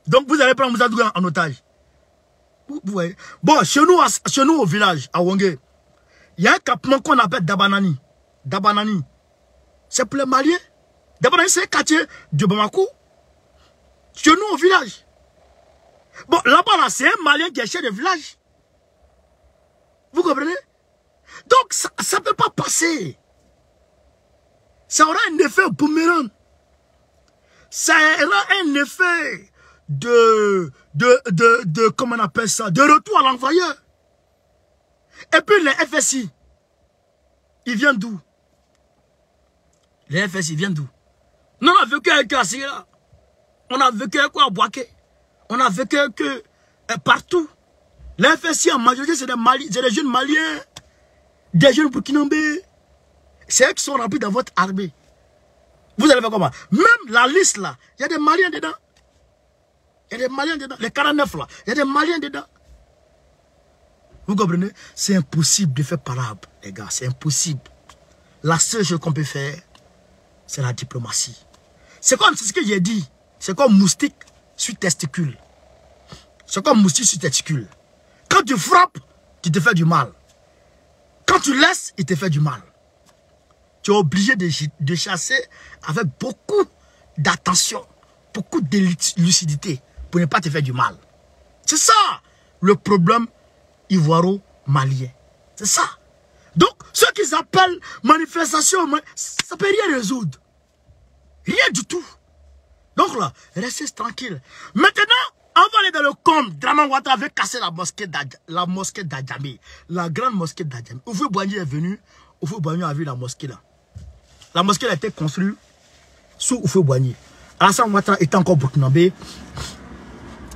Donc vous allez prendre Moussadougou en otage. Vous voyez. Bon, chez nous au village, à Wangé, il y a un campement qu'on appelle Dabanani. Dabanani. C'est pour les Maliens. Dabanani, c'est un quartier de Bamako. Chez nous au village. Bon, là-bas, là, c'est un Malien qui est chef de village. Vous comprenez? Donc, ça ne peut pas passer. Ça aura un effet boomerang. Ça aura un effet comment on appelle ça, de retour à l'envoyeur. Et puis les FSI, ils viennent d'où? Les FSI viennent d'où? Nous, on a vécu avec Assira. On a vécu avec Boaké. On a vécu avec partout. Les FSI en majorité, c'est des jeunes Maliens, des jeunes Burkinabés. C'est eux qui sont remplis dans votre armée. Vous allez voir comment? Même la liste là, il y a des Maliens dedans. Il y a des Maliens dedans. Les 49 là, il y a des Maliens dedans. Vous comprenez? C'est impossible de faire parable, les gars. C'est impossible. La seule chose qu'on peut faire, c'est la diplomatie. C'est comme ce que j'ai dit. C'est comme moustique sur testicule. C'est comme moustique sur testicule. Quand tu frappes, tu te fais du mal. Quand tu laisses, il te fait du mal. Tu es obligé de chasser avec beaucoup d'attention, beaucoup de lucidité pour ne pas te faire du mal. C'est ça le problème ivoiro-malien. C'est ça. Donc, ce qu'ils appellent manifestation, ça ne peut rien résoudre. Rien du tout. Donc là, restez tranquille. Maintenant, on va aller dans le camp. Draman Ouattara avait cassé la mosquée d'Adjamé. La grande mosquée d'Adjamé. Oufou-Boigny est venu. Oufou-Boigny a vu la mosquée là. La mosquée a été construite sous Oufou-Boigny. Alassane Ouattara était encore burkinabé.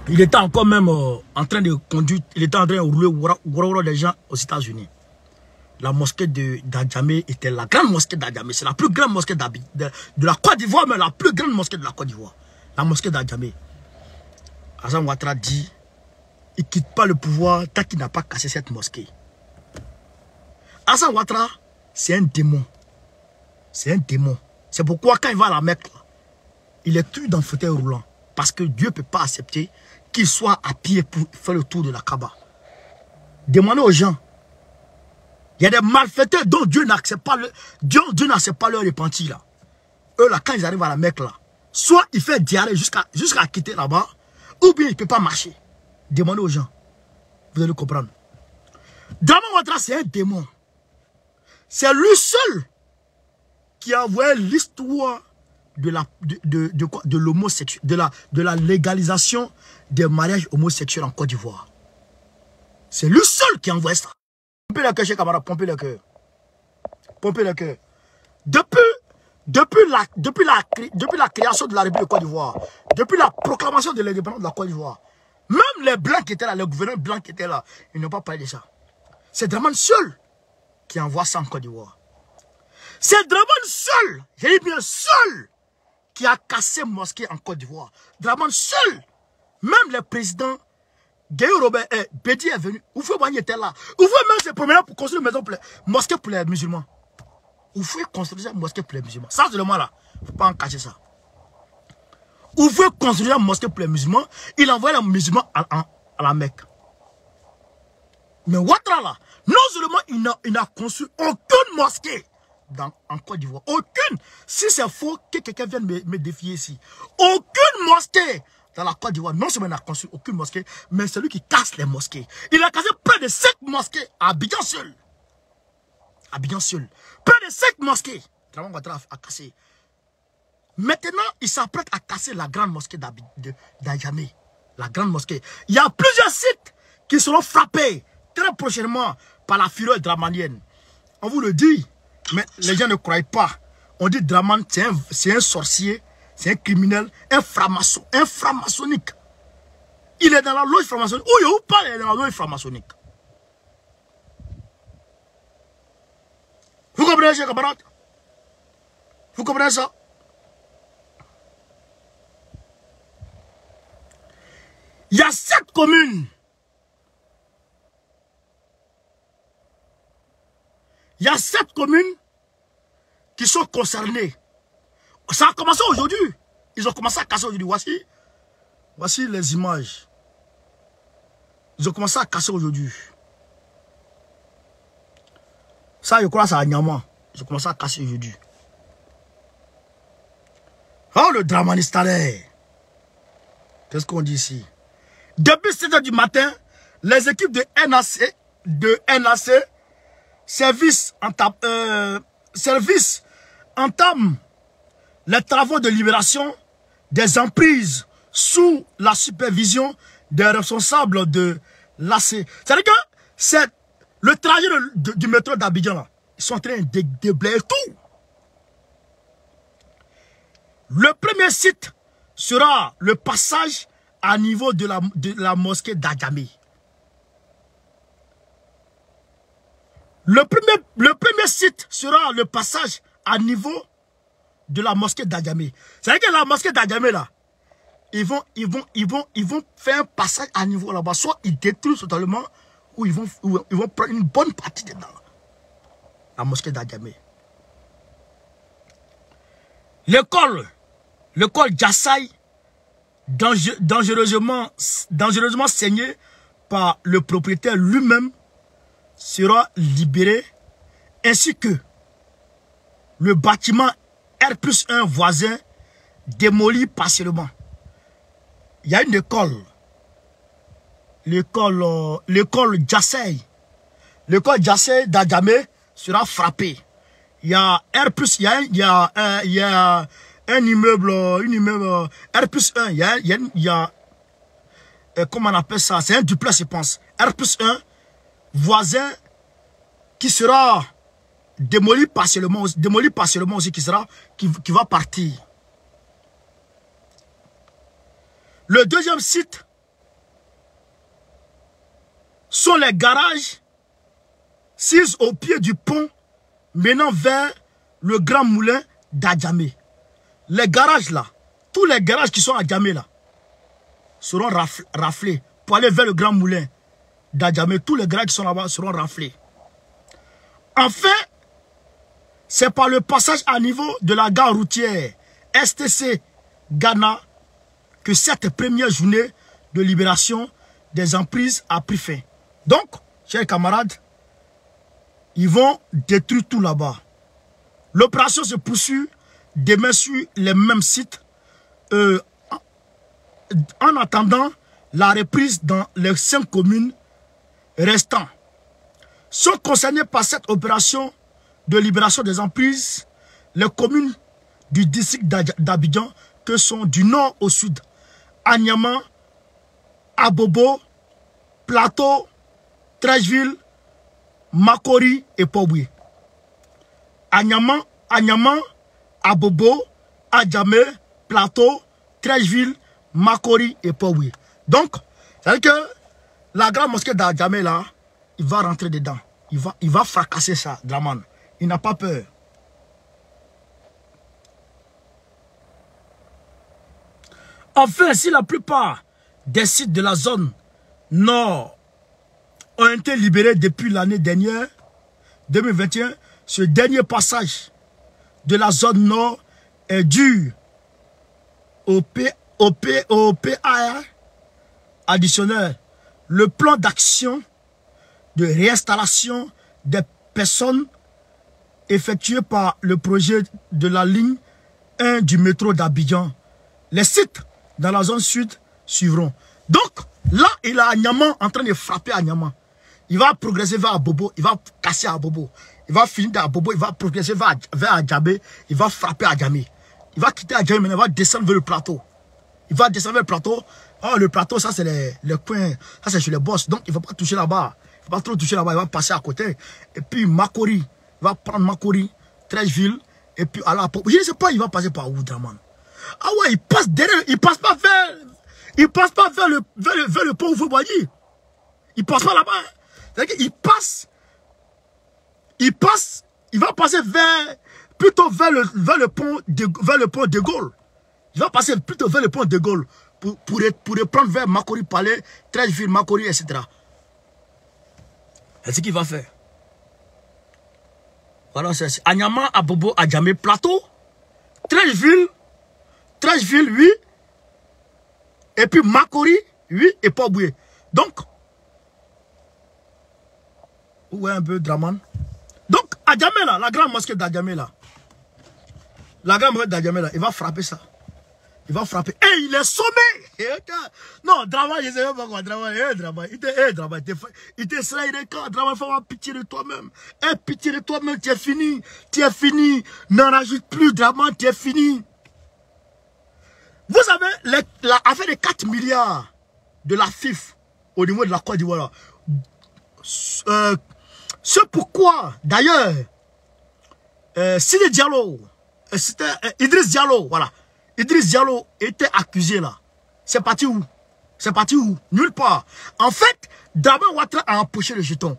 Il était encore même en train de conduire. Il était en train de rouler des gens aux États-Unis. La mosquée d'Adjamé était la grande mosquée d'Adjamé. C'est la plus grande mosquée de la Côte d'Ivoire, mais la plus grande mosquée de la Côte d'Ivoire. La mosquée d'Adjamé. Alassane Ouattara dit, il ne quitte pas le pouvoir tant qu'il n'a pas cassé cette mosquée. Alassane Ouattara, c'est un démon. C'est un démon. C'est pourquoi quand il va à la Mecque, il est toujours dans le fauteuil roulant. Parce que Dieu ne peut pas accepter qu'il soit à pied pour faire le tour de la Kaaba. Demandez aux gens. Il y a des malfaiteurs dont Dieu n'accepte pas, Dieu n'accepte pas leur repentir là. Eux là, quand ils arrivent à la Mecque là, soit il fait diarrhée jusqu'à quitter là-bas, ou bien il ne peut pas marcher. Demandez aux gens. Vous allez comprendre. Draman Ouattara, c'est un démon. C'est lui seul qui a envoyé l'histoire de l'homosexuel, de la légalisation des mariages homosexuels en Côte d'Ivoire. C'est lui seul qui a envoyé ça. Pompez le cœur, chez camarades, pompez le cœur. Pompez le cœur. Depuis la création de la République de Côte d'Ivoire, depuis la proclamation de l'indépendance de la Côte d'Ivoire, même les Blancs qui étaient là, les gouverneurs Blancs qui étaient là, ils n'ont pas parlé de ça. C'est Draman seul qui envoie ça en Côte d'Ivoire. C'est Draman seul, j'ai dit bien seul, qui a cassé mosquée en Côte d'Ivoire. Draman seul. Même les présidents, Guéhio Robert et Bédi est venu. Oufou-Boigny était là. Oufou même s'est promené pour construire une maison pour mosquée pour les musulmans. Oufou construire une mosquée pour les musulmans. Ça, c'est le mot là. Il ne faut pas en cacher ça. Oufou construire une mosquée pour les musulmans. Il envoie les musulmans à la Mecque. Mais Ouattara là, non seulement il n'a construit aucune mosquée en Côte d'Ivoire. Aucune. Si c'est faux, que quelqu'un vienne me défier ici. Aucune mosquée dans la Côte d'Ivoire. Non seulement il n'a construit aucune mosquée, mais c'est lui qui casse les mosquées. Il a cassé près de 5 mosquées à Abidjan seul. Abidjan seul. Près de 5 mosquées. Draman Ouattara a cassé. Maintenant, il s'apprête à casser la grande mosquée d'Adjamé. La grande mosquée. Il y a plusieurs sites qui seront frappés très prochainement par la fureur dramanienne. On vous le dit. Mais les gens ne croient pas. On dit Draman, c'est un sorcier, c'est un criminel, un franc-maçonnique. Il est dans la loge franc-maçonnique. Où il est dans la loge franc-maçonnique. Vous comprenez, chers camarades? Vous comprenez ça? Il y a 7 communes Il y a 7 communes qui sont concernées. Ça a commencé aujourd'hui. Ils ont commencé à casser aujourd'hui. Voici les images. Ils ont commencé à casser aujourd'hui. Ça, je crois, c'est à Niamey. Ils ont commencé à casser aujourd'hui. Oh, le Dramanistane. Qu'est-ce qu'on dit ici? Depuis 7 h du matin, les équipes de NAC, service entament les travaux de libération des emprises sous la supervision des responsables de l'AC. C'est-à-dire que c'est le trajet du métro d'Abidjan là. Ils sont en train de déblayer tout. Le premier site sera le passage à niveau de la mosquée d'Adjamé. Le premier site sera le passage à niveau de la mosquée d'Adjamé. C'est-à-dire que la mosquée d'Adjamé là, ils vont faire un passage à niveau là-bas. Soit ils détruisent totalement, ou ils vont prendre une bonne partie dedans. La mosquée d'Adjamé. L'école Djassaï, dangereusement saignée par le propriétaire lui-même, sera libéré, ainsi que le bâtiment R+1 voisin démoli partiellement. Il y a une école, l'école Djassaï. L'école Djassaï d'Adjamé sera frappée. Il y a il y a un immeuble, R+1, il y a comment on appelle ça, c'est un duplex je pense, R+1, voisin qui sera démoli partiellement aussi, qui va partir. Le deuxième site sont les garages situés au pied du pont menant vers le grand moulin d'Adjamé. Les garages là, tous les garages qui sont à Adjamé là, seront raflés pour aller vers le grand moulin d'Adjamé. Tous les garages qui sont là-bas seront raflés. Enfin, c'est par le passage à niveau de la gare routière STC Ghana que cette première journée de libération des emprises a pris fin. Donc, chers camarades, ils vont détruire tout là-bas. L'opération se poursuit demain sur les mêmes sites en attendant la reprise dans les 5 communes restantes. Sont concernées par cette opération de libération des emprises les communes du district d'Abidjan que sont du nord au sud. Anyama, Abobo, Plateau, Trècheville, Makori et Poboué. Anyama, Abobo, Adjamé, Plateau, Trècheville, Makori et Poboué. Donc, c'est-à-dire que la grande mosquée d'Adjamé là, il va rentrer dedans. Il va fracasser ça, Draman. Il n'a pas peur. Enfin, si la plupart des sites de la zone nord ont été libérés depuis l'année dernière, 2021, ce dernier passage de la zone nord est dû au PAR additionnel. Le plan d'action de réinstallation des personnes effectué par le projet de la ligne 1 du métro d'Abidjan. Les sites dans la zone sud suivront. Donc, là, il est à Niamey en train de frapper à Niamey. Il va progresser vers Abobo, il va casser Abobo. Il va finir à Abobo, il va progresser vers Adjamé, il va frapper Adjamé. Il va quitter Adjamé, mais il va descendre vers le plateau. Il va descendre vers le plateau. Oh, le plateau, ça c'est les coins, ça c'est chez les boss. Donc, il ne va pas toucher là-bas. Il ne va pas trop toucher là-bas, il va passer à côté. Et puis, Makori, il va prendre Makori, Trècheville, et puis à la Abobo. Je ne sais pas, il va passer par où, Draman. Ah ouais, il passe derrière, il passe pas vers le pont Oufouboadi. Il passe pas là-bas. C'est-à-dire qu'il passe, il va passer plutôt vers le pont de Gaulle. Il va passer plutôt vers le pont de Gaulle pour prendre vers Makori Palais, Trècheville, Makori, etc. C'est ce qu'il va faire. Voilà, c'est Anyama, Abobo, Adjamé, Plateau. 13 villes, 8. Et puis Makori, 8 et Port-Boué. Donc, où est un peu Draman? Donc, Adjamé là, la grande mosquée d'Adjamé là. La grande mosquée d'Adjamé là, il va frapper ça. Il va frapper. Et il est sommé. Non, Draman, je ne sais pas quoi. Draman, il te sera quand Draman, il faut avoir pitié de toi-même. Pitié de toi-même, tu es fini. Tu es fini. N'en rajoute plus, Draman, tu es fini. Vous savez, l'affaire de 4 milliards de la FIF au niveau de la Côte d'Ivoire. C'est pourquoi, d'ailleurs, Sidi Diallo, Idriss Diallo, voilà. Idriss Diallo était accusé là. C'est parti où? C'est parti où? Nulle part. En fait, Dramane Ouattara a empoché le jeton.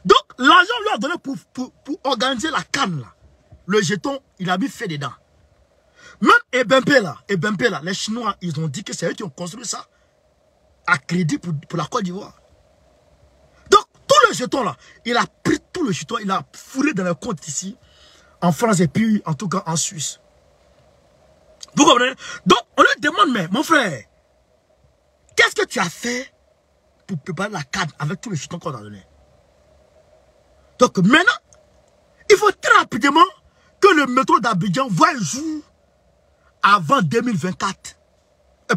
Donc, l'argent lui a donné pour organiser la canne là. Le jeton, il a mis fait dedans. Même Ebempe là, les Chinois, ils ont dit que c'est eux qui ont construit ça. À crédit pour la Côte d'Ivoire. Donc, tout le jeton là, il a pris tout le jeton, il a fourré dans le compte ici, en France et puis, en tout cas, en Suisse. Vous comprenez? Donc, on lui demande, mais mon frère, qu'est-ce que tu as fait pour préparer la canne avec tout le jeton qu'on a donné? Donc, maintenant, il faut très rapidement que le métro d'Abidjan voit le jour avant 2024.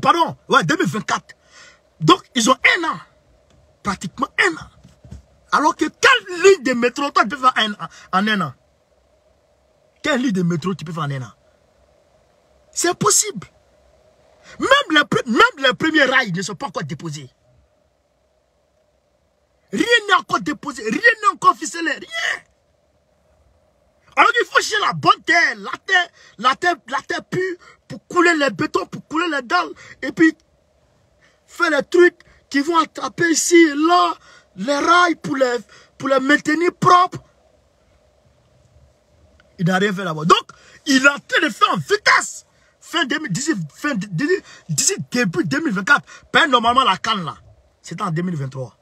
Pardon, ouais, 2024. Donc, ils ont 1 an. Pratiquement 1 an. Alors que quelle ligne de métro toi, tu peux faire en 1 an? Quelle ligne de métro tu peux faire en 1 an? C'est impossible. Même les premiers rails ne sont pas encore déposés. Rien n'est encore déposé. Rien n'est encore ficelé. Rien. Alors qu'il faut chercher la bonne terre. La terre pure pour couler les bétons, pour couler les dalles. Et puis, faire les trucs qui vont attraper ici et là. Les rails pour les maintenir propres. Il n'a rien fait là-bas. Donc, il est en train de faire en vitesse. D'ici début 2024. Normalement, la canne là, c'était en 2023.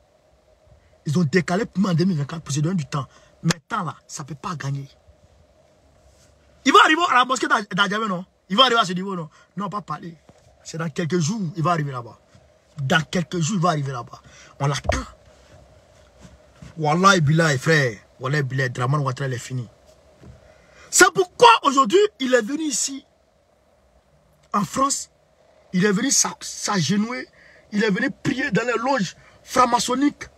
Ils ont décalé pour moi en 2024 pour se donner du temps. Maintenant là, ça ne peut pas gagner. Il va arriver à la mosquée d'Adjamé, non? Il va arriver à ce niveau, non? Non, pas parler. C'est dans quelques jours, il va arriver là-bas. Dans quelques jours, il va arriver là-bas. On l'attend. Wallah billahi, frère. Wallah billahi, Dramane Ouattara est fini. C'est pourquoi aujourd'hui, il est venu ici. En France, il est venu s'agenouiller, il est venu prier dans les loges franc-maçonniques.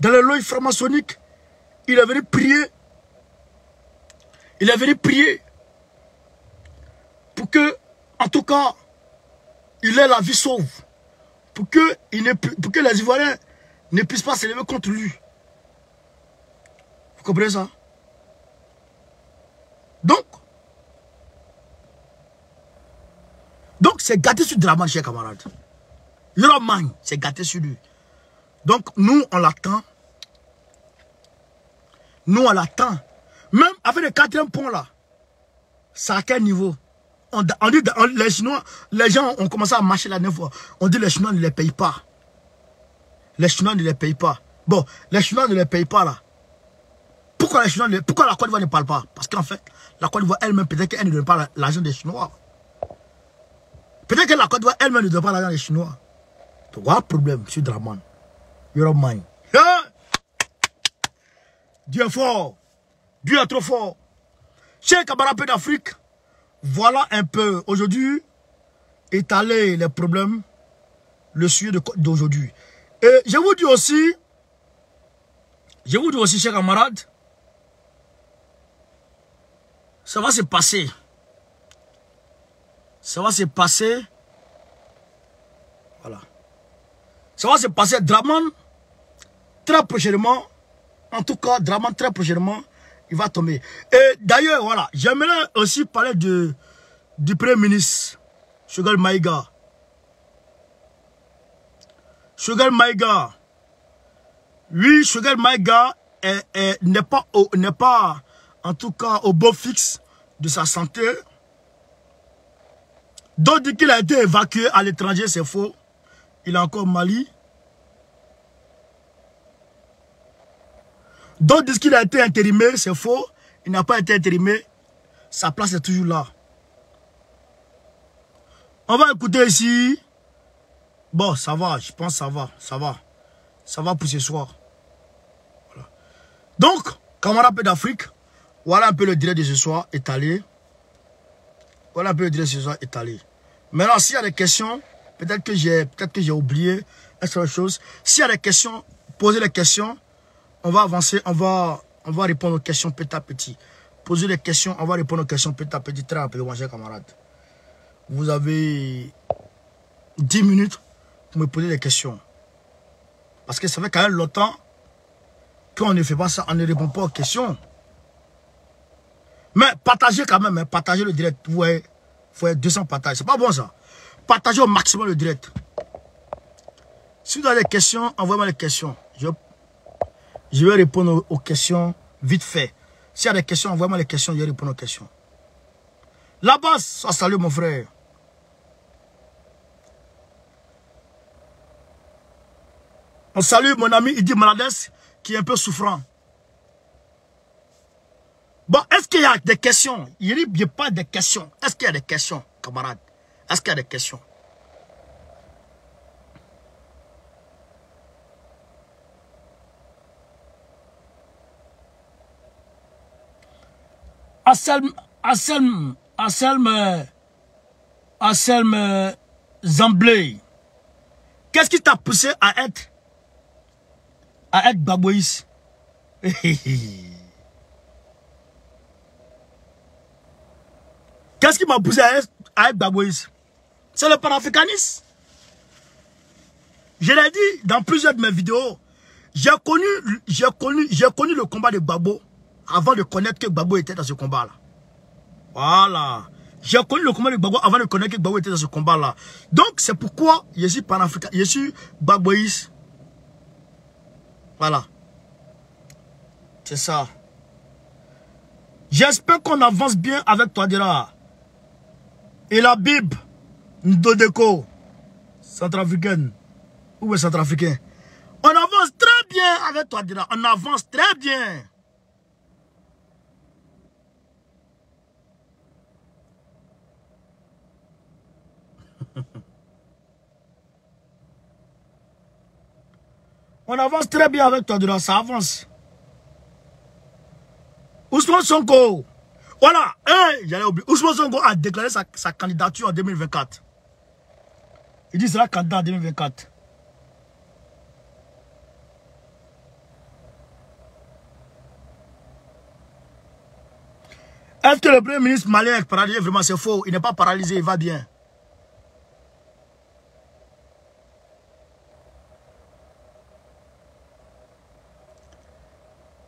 Dans les loges franc-maçonniques, il est venu prier. Il est venu prier pour que, en tout cas, il ait la vie sauve. Pour que les Ivoiriens ne puissent pas s'élever contre lui. Vous comprenez ça? Donc, c'est gâté sur Dramane, chers camarades. L'homme, c'est gâté sur lui. Donc, nous, on l'attend. Nous, on l'attend. Même avec le 4e pont là, c'est à quel niveau? On dit, les Chinois, les gens ont commencé à marcher la 9 fois. On dit les Chinois ne les payent pas. Les Chinois ne les payent pas. Bon, les Chinois ne les payent pas là. Pourquoi la Côte d'Ivoire ne parle pas? Parce qu'en fait, la Côte d'Ivoire elle-même, peut-être qu'elle ne donne pas l'argent des Chinois. Peut-être que la Côte d'Ivoire elle-même ne donne pas l'argent des Chinois. Donc, voilà le problème, M. Dramane. You're mine. Dieu est fort. Dieu est trop fort. Chers camarades d'Afrique, voilà un peu, aujourd'hui, étaler les problèmes, le sujet d'aujourd'hui. Et je vous dis aussi, chers camarades, ça va se passer. Ça va se passer. Voilà. Ça va se passer. Dramane, très prochainement, en tout cas, Dramane, très prochainement, il va tomber. Et d'ailleurs, voilà, j'aimerais aussi parler du Premier ministre, Choguel Maïga. Choguel Maïga. Oui, Choguel Maïga n'est pas, en tout cas, au beau fixe de sa santé. D'autres disent qu'il a été évacué à l'étranger, c'est faux. Il est encore au Mali. D'autres disent qu'il a été intérimé, c'est faux. Il n'a pas été intérimé. Sa place est toujours là. On va écouter ici. Bon, ça va, je pense que ça va, ça va. Ça va pour ce soir. Voilà. Donc, camarades d'Afrique, voilà un peu le direct de ce soir étalé. Voilà un peu le direct de ce soir étalé. Maintenant, s'il y a des questions, peut-être que j'ai oublié une seule chose. S'il y a des questions, posez les questions. On va avancer, on va répondre aux questions petit à petit. Posez des questions, on va répondre aux questions petit à petit, très rapidement, chers camarades. Vous avez 10 minutes pour me poser des questions. Parce que ça fait quand même longtemps qu'on ne fait pas ça, on ne répond pas aux questions. Mais partagez quand même, hein, partagez le direct. Vous voyez, il faut 200 partages, c'est pas bon ça. Partagez au maximum le direct. Si vous avez des questions, envoyez-moi les questions. Je vais répondre aux questions vite fait. S'il y a des questions, envoyez-moi les questions, je vais répondre aux questions. La base, ça salut mon frère. On salue mon ami Idi Malades qui est un peu souffrant. Bon, est-ce qu'il y a des questions? Il n'y a pas de questions. Est-ce qu'il y a des questions, camarades? Est-ce qu'il y a des questions? Anselme Zamblé. Qu'est-ce qui t'a poussé à être Gbagboïs? Qu'est-ce qui m'a poussé à être Gbagboïs? C'est le panafricanisme. Je l'ai dit dans plusieurs de mes vidéos. J'ai connu le combat de Gbagbo avant de connaître que Gbagbo était dans ce combat-là. Voilà. J'ai connu le combat de Gbagbo avant de connaître que Gbagbo était dans ce combat-là. Donc, c'est pourquoi je suis panafricain. Je suis Gbagboïs. Voilà. C'est ça. J'espère qu'on avance bien avec Touadéra. Et la Bible, Ndodeko, centrafricaine. Où est centrafricain? On avance très bien avec Touadéra. On avance très bien. On avance très bien avec Touadéra, ça avance. Ousmane Sonko. Voilà, j'allais oublier. Ousmane Sonko a déclaré sa candidature en 2024. Il dit qu'il sera candidat en 2024. Est-ce que le premier ministre malien est paralysé? Vraiment, c'est faux. Il n'est pas paralysé, il va bien.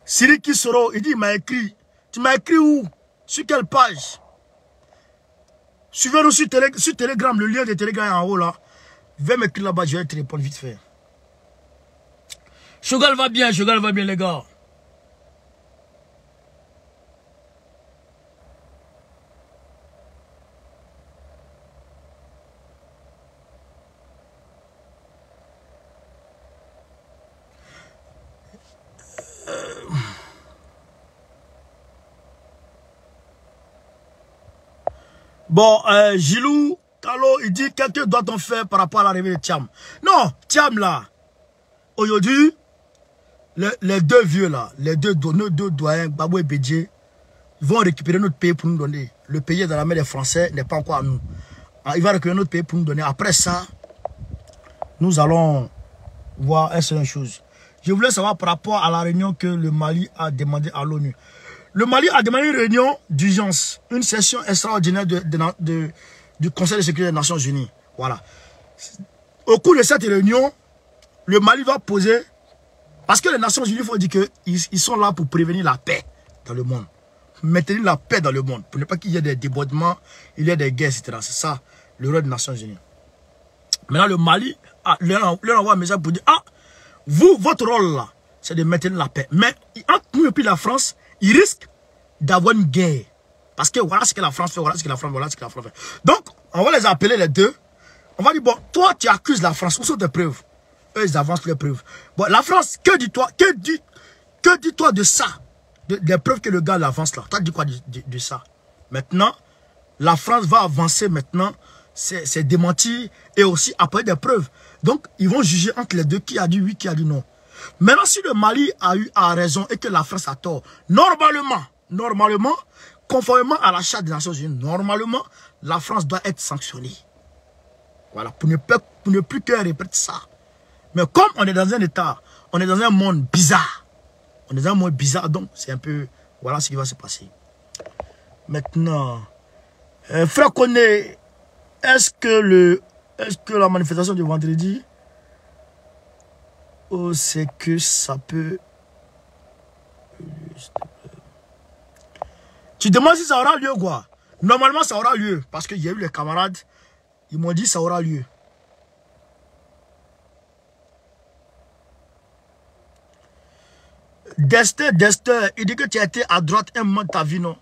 Siri Kisoro, il dit, il m'a écrit. Tu m'as écrit où? Sur quelle page? Suivez-nous sur Telegram, le lien de Telegram est en haut là. Viens m'écrire là-bas, je vais te répondre vite fait. Chogal va bien les gars. Bon, Gilou, Talo, il dit, qu'est-ce que doit-on faire par rapport à l'arrivée de Thiam? Non, Thiam là, aujourd'hui, les deux vieux là, nos deux doyens, Gbagbo et Bédié, ils vont récupérer notre pays pour nous donner. Le pays est dans la main des Français, n'est pas encore à nous. Ils vont récupérer notre pays pour nous donner. Après ça, nous allons voir une seule chose. Je voulais savoir par rapport à la réunion que le Mali a demandé à l'ONU. Le Mali a demandé une réunion d'urgence, une session extraordinaire du Conseil de sécurité des Nations Unies. Voilà. Au cours de cette réunion, le Mali va poser... Parce que les Nations Unies, il faut dire qu'ils sont là pour prévenir la paix dans le monde. Maintenir la paix dans le monde. Pour ne pas qu'il y ait des débordements, il y ait des guerres, etc. C'est ça, le rôle des Nations Unies. Maintenant, le Mali leur envoie un message pour dire, vous, votre rôle là, c'est de maintenir la paix. Mais entre nous et puis la France, il risque d'avoir une guerre. Parce que voilà ce que la France fait, voilà ce que la France fait. Donc, on va les appeler les deux. On va dire, bon, toi, tu accuses la France. Où sont tes preuves? Eux, ils avancent les preuves. Bon, la France, que dis-toi? Que dis-toi de ça? Des preuves que le gars avance là. Toi, dis quoi de ça? Maintenant, la France va avancer maintenant. C'est démenti et aussi après des preuves. Donc, ils vont juger entre les deux qui a dit oui, qui a dit non. Maintenant, si le Mali a raison et que la France a tort, normalement, conformément à la Charte des Nations Unies, normalement, la France doit être sanctionnée. Voilà, pour ne plus qu'elle répète ça. Mais comme on est dans un état, on est dans un monde bizarre. On est dans un monde bizarre, donc c'est un peu... Voilà ce qui va se passer. Maintenant, frère Koné, est-ce que la manifestation de vendredi, oh, c'est que ça peut... Tu demandes si ça aura lieu quoi? Normalement ça aura lieu, parce qu'il y a eu les camarades, ils m'ont dit ça aura lieu. Dester, il dit que tu as été à droite un moment de ta vie, non?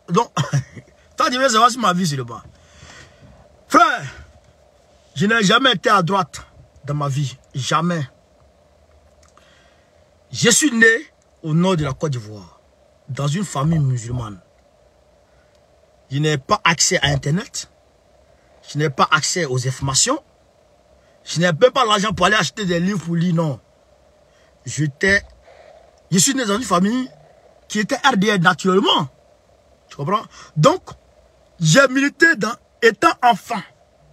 Donc, toi tu veux savoir si ma vie c'est le bas. Frère, je n'ai jamais été à droite dans ma vie. Jamais. Je suis né au nord de la Côte d'Ivoire, dans une famille musulmane. Je n'ai pas accès à Internet. Je n'ai pas accès aux informations. Je n'ai même pas l'argent pour aller acheter des livres pour lire, non. Je suis né dans une famille qui était RDR naturellement. Tu comprends? Donc, j'ai milité étant enfant,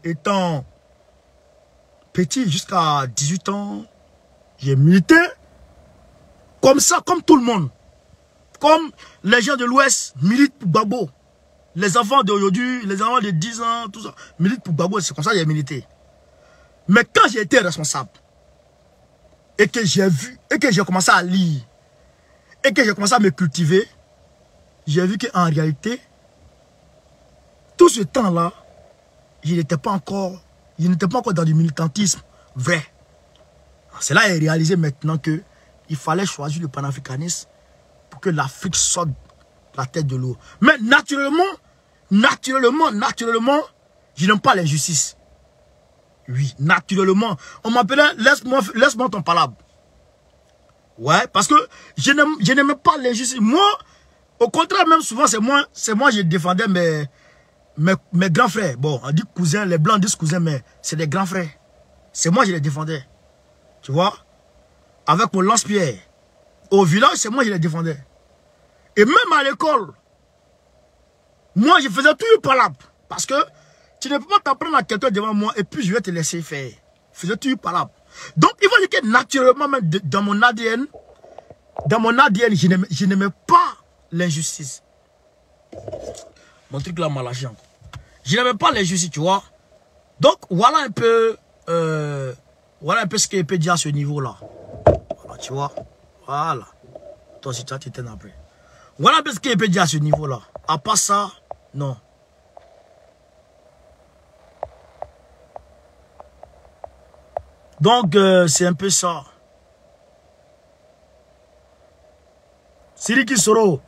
étant petit jusqu'à 18 ans. J'ai milité comme ça, comme tout le monde. Comme les gens de l'Ouest militent pour Gbagbo. Les enfants d'aujourd'hui, les enfants de 10 ans, tout ça, militent pour Gbagbo. C'est comme ça que j'ai milité. Mais quand j'ai été responsable, et que j'ai vu, et que j'ai commencé à lire, et que j'ai commencé à me cultiver, j'ai vu qu'en réalité, tout ce temps-là, je n'étais pas encore dans du militantisme vrai. C'est là que j'ai réalisé maintenant que il fallait choisir le panafricanisme pour que l'Afrique sorte la tête de l'eau. Mais naturellement, je n'aime pas l'injustice. Oui, naturellement. On m'appelait, laisse-moi ton palabre. Ouais, parce que je n'aimais pas l'injustice. Moi, au contraire, même souvent, c'est moi je défendais mes grands frères. Bon, on dit cousins, les blancs disent cousins, mais c'est des grands frères. C'est moi je les défendais. Tu vois? Avec mon lance-pierre. Au village, c'est moi je les défendais. Et même à l'école, moi je faisais tout par là. Parce que tu ne peux pas t'apprendre à quelqu'un devant moi et puis je vais te laisser faire. Je faisais tout par là. Donc il faut dire que naturellement, même dans mon ADN, je n'aimais pas l'injustice. Mon truc là m'a lâché encore. Je n'aimais pas l'injustice, tu vois. Donc voilà un peu ce qu'il peut dire à ce niveau-là. Voilà, tu vois. Voilà. Toi aussi, tu t'éteins après. Voilà un peu ce qu'il peut dire à ce niveau-là. À part ça, non. Donc, c'est un peu ça. Siriki Soro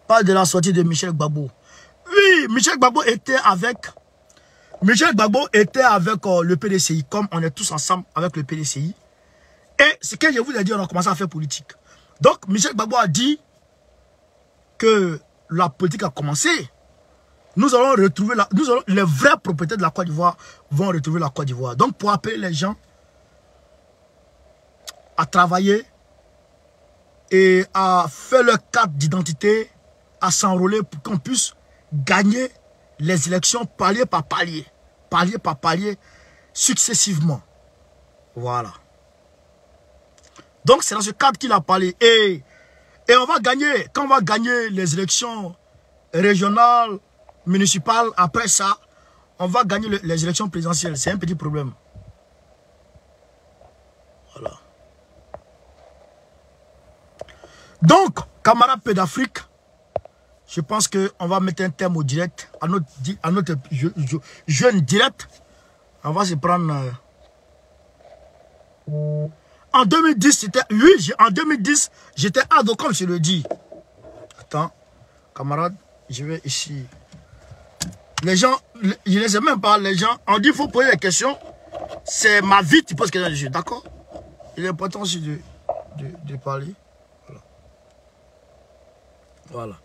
parle de la sortie de Michel Gbagbo. Oui, Michel Gbagbo était avec le PDCI, comme on est tous ensemble avec le PDCI. Et ce que je vous ai dit, on a commencé à faire politique. Donc, Michel Gbagbo a dit que la politique a commencé. Nous allons retrouver les vrais propriétaires de la Côte d'Ivoire vont retrouver la Côte d'Ivoire. Donc, pour appeler les gens à travailler et à faire leur carte d'identité, à s'enrôler pour qu'on puisse gagner les élections palier par palier, successivement. Voilà. Donc, c'est dans ce cadre qu'il a parlé. Et on va gagner, quand on va gagner les élections régionales, municipales, après ça, on va gagner les élections présidentielles. C'est un petit problème. Voilà. Donc, camarades peu d'Afrique, je pense qu'on va mettre un terme au direct, à notre jeune direct. On va se prendre... En 2010, c'était... Oui, en 2010, j'étais ado, comme je le dis. Attends, camarades, je vais ici. Les gens, je ne sais même pas, les gens, on dit qu'il faut poser des questions. c'est ma vie, tu penses que je suis d'accord. Il est important aussi de parler. Voilà. Voilà.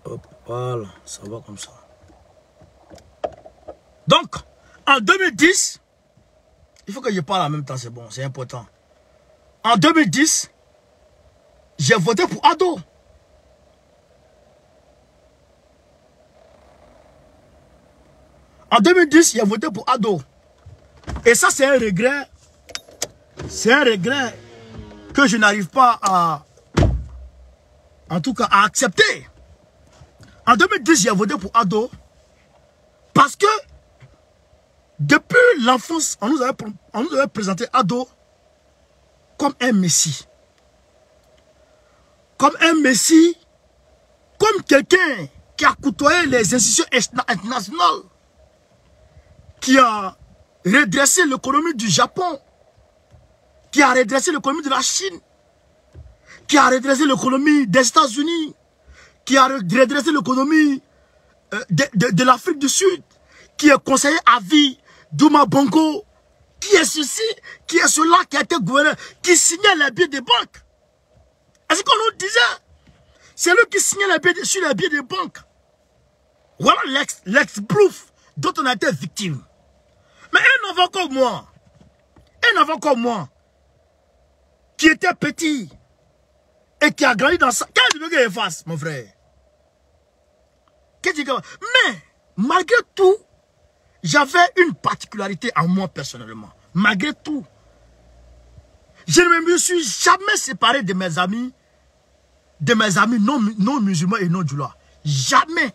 Hop, voilà, ça va comme ça. Donc, en 2010, il faut que je parle en même temps, c'est bon, c'est important. En 2010, j'ai voté pour Ado. En 2010, j'ai voté pour Ado. Et ça, c'est un regret. C'est un regret que je n'arrive pas à, en tout cas, à accepter. En 2010, j'ai voté pour Ado parce que depuis l'enfance, on nous avait présenté Ado comme un messie. Comme un messie, comme quelqu'un qui a côtoyé les institutions internationales, qui a redressé l'économie du Japon, qui a redressé l'économie de la Chine, qui a redressé l'économie des États-Unis, qui a redressé l'économie de l'Afrique du Sud, qui est conseiller à vie d'Ouma Bongo, qui est ceci, qui est cela, qui a été gouverneur, qui signait les billets des banques. Est-ce qu'on nous disait? C'est lui qui signait les billets sur les billets des banques. Voilà l'ex-bluff dont on a été victime. Mais un enfant comme moi, qui était petit et qui a grandi dans ça, qu'est-ce que tu veux qu'il fasse, mon frère? Mais, malgré tout, j'avais une particularité en moi personnellement. Malgré tout, je ne me suis jamais séparé de mes amis non musulmans et non djoula. Jamais.